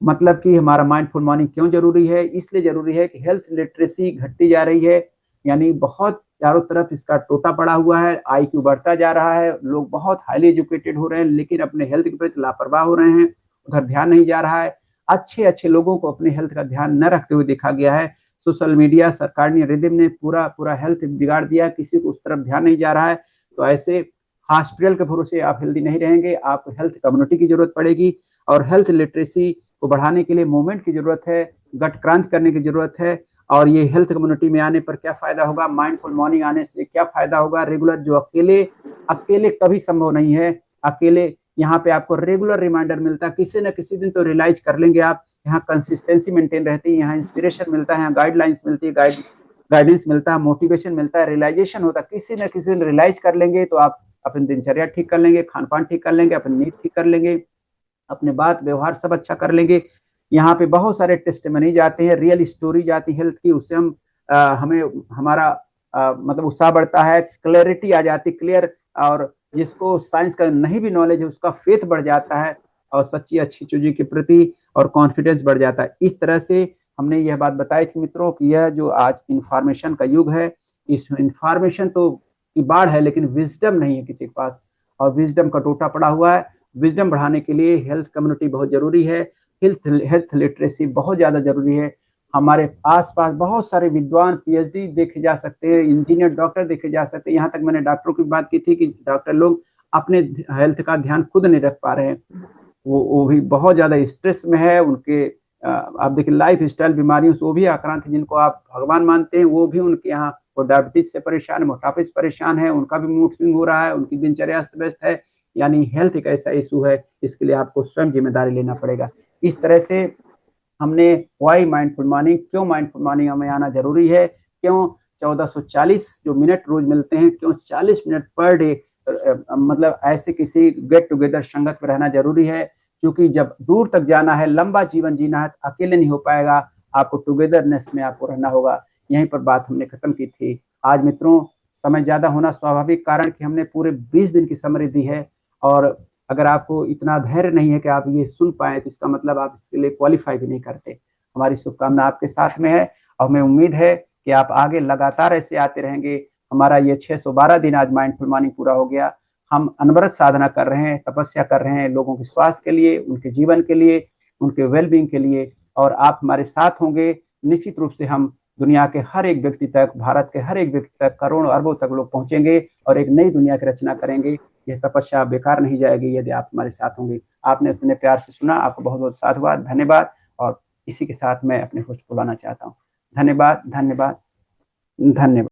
Speaker 2: मतलब कि हमारा माइंडफुल मॉर्निंग क्यों जरूरी है, इसलिए जरूरी है कि हेल्थ लिटरेसी घटती जा रही है। यानी बहुत चारों तरफ इसका टोटा पड़ा हुआ है, IQ बढ़ता जा रहा है, लोग बहुत हाईली एजुकेटेड हो रहे हैं लेकिन अपने हेल्थ के प्रति लापरवाह हो रहे हैं, उधर ध्यान नहीं जा रहा है। अच्छे अच्छे लोगों को अपने हेल्थ का ध्यान न रखते हुए देखा गया है। सोशल मीडिया, सरकार ने रिदम ने पूरा पूरा हेल्थ बिगाड़ दिया, किसी को उस तरफ ध्यान नहीं जा रहा है। तो ऐसे हॉस्पिटल के भरोसे आप हेल्दी नहीं रहेंगे, आपको हेल्थ कम्युनिटी की जरूरत पड़ेगी और हेल्थ लिटरेसी को बढ़ाने के लिए मूवमेंट की जरूरत है, गट क्रांति करने की जरूरत है। और ये हेल्थ कम्युनिटी में आने पर क्या फायदा होगा, माइंडफुल मॉर्निंग आने से क्या फायदा होगा, रेगुलर जो अकेले अकेले कभी संभव नहीं है, अकेले यहाँ पे आपको रेगुलर रिमाइंडर मिलता है, किसी न किसी दिन तो रियलाइज कर लेंगे आप। यहाँ कंसिस्टेंसी मेंटेन रहती है, यहाँ इंस्पिरेशन मिलता है, यहाँ गाइडलाइंस मिलती है, गाइडेंस मिलता है, मोटिवेशन मिलता है, रियलाइजेशन होता है। किसी न किसी दिन रियलाइज कर लेंगे तो आप अपनी दिनचर्या ठीक कर लेंगे, खान पान ठीक कर लेंगे, अपनी नींद ठीक कर लेंगे, अपने बात व्यवहार सब अच्छा कर लेंगे। यहाँ पे बहुत सारे टेस्टिमनी जाते हैं, रियल स्टोरी जाती है हेल्थ की, उससे हमें हमारा मतलब उत्साह बढ़ता है, क्लैरिटी आ जाती, क्लियर, और जिसको साइंस का नहीं भी नॉलेज है उसका फेथ बढ़ जाता है और सच्ची अच्छी चीजों के प्रति और कॉन्फिडेंस बढ़ जाता है। इस तरह से हमने यह बात बताई थी मित्रों कि यह जो आज इंफॉर्मेशन का युग है, इस इंफॉर्मेशन तो की बाढ़ है लेकिन विजडम नहीं है किसी के पास, और विजडम का टोटा पड़ा हुआ है। विजडम बढ़ाने के लिए हेल्थ कम्युनिटी बहुत जरूरी है, हेल्थ लिटरेसी बहुत ज्यादा जरूरी है। हमारे आसपास बहुत सारे विद्वान PhD देखे जा सकते हैं, इंजीनियर, डॉक्टर देखे जा सकते हैं। यहाँ तक मैंने डॉक्टरों की बात की थी कि डॉक्टर लोग अपने हेल्थ का ध्यान खुद नहीं रख पा रहे हैं, वो भी बहुत ज्यादा स्ट्रेस में है। उनके आप देखिए लाइफ स्टाइल बीमारियों से वो भी आक्रांत है, जिनको आप भगवान मानते हैं वो भी उनके यहाँ, वो डायबिटीज से परेशान है, मोटापे से परेशान है, उनका भी मूड स्विंग हो रहा है, उनकी दिनचर्या अस्त व्यस्त है। यानी हेल्थ एक ऐसा इशू है, इसके लिए आपको स्वयं जिम्मेदारी लेना पड़ेगा। इस तरह से हमने वाई माइंडफुल मॉर्निंग, क्यों माइंडफुल मॉर्निंग हमें आना जरूरी है, क्यों 1440 जो मिनट रोज मिलते हैं, क्यों 40 मिनट पर डे, मतलब ऐसे किसी गेट टुगेदर संगत में रहना जरूरी है। क्योंकि जब दूर तक जाना है, लंबा जीवन जीना है, तो अकेले नहीं हो पाएगा, आपको टुगेदरनेस में आपको रहना होगा। यहीं पर बात हमने खत्म की थी। आज मित्रों समय ज्यादा होना स्वाभाविक, कारण कि हमने पूरे 20 दिन की समरी दी है, और अगर आपको इतना धैर्य नहीं है कि आप ये सुन पाए तो इसका मतलब आप इसके लिए क्वालिफाई भी नहीं करते। हमारी शुभकामना आपके साथ में है और हमें उम्मीद है कि आप आगे लगातार ऐसे आते रहेंगे। हमारा ये 612 दिन आज माइंडफुल मॉर्निंग पूरा हो गया। हम अनवरत साधना कर रहे हैं, तपस्या कर रहे हैं लोगों के स्वास्थ्य के लिए, उनके जीवन के लिए, उनके वेलबींग के लिए, और आप हमारे साथ होंगे। निश्चित रूप से हम दुनिया के हर एक व्यक्ति तक, भारत के हर एक व्यक्ति तक, करोड़ों अरबों तक लोग पहुंचेंगे और एक नई दुनिया की रचना करेंगे। यह तपस्या बेकार नहीं जाएगी यदि आप हमारे साथ होंगे। आपने अपने प्यार से सुना, आपको बहुत बहुत साधुवाद, धन्यवाद। और इसी के साथ मैं अपने होस्ट को बुलाना चाहता हूँ। धन्यवाद, धन्यवाद, धन्यवाद।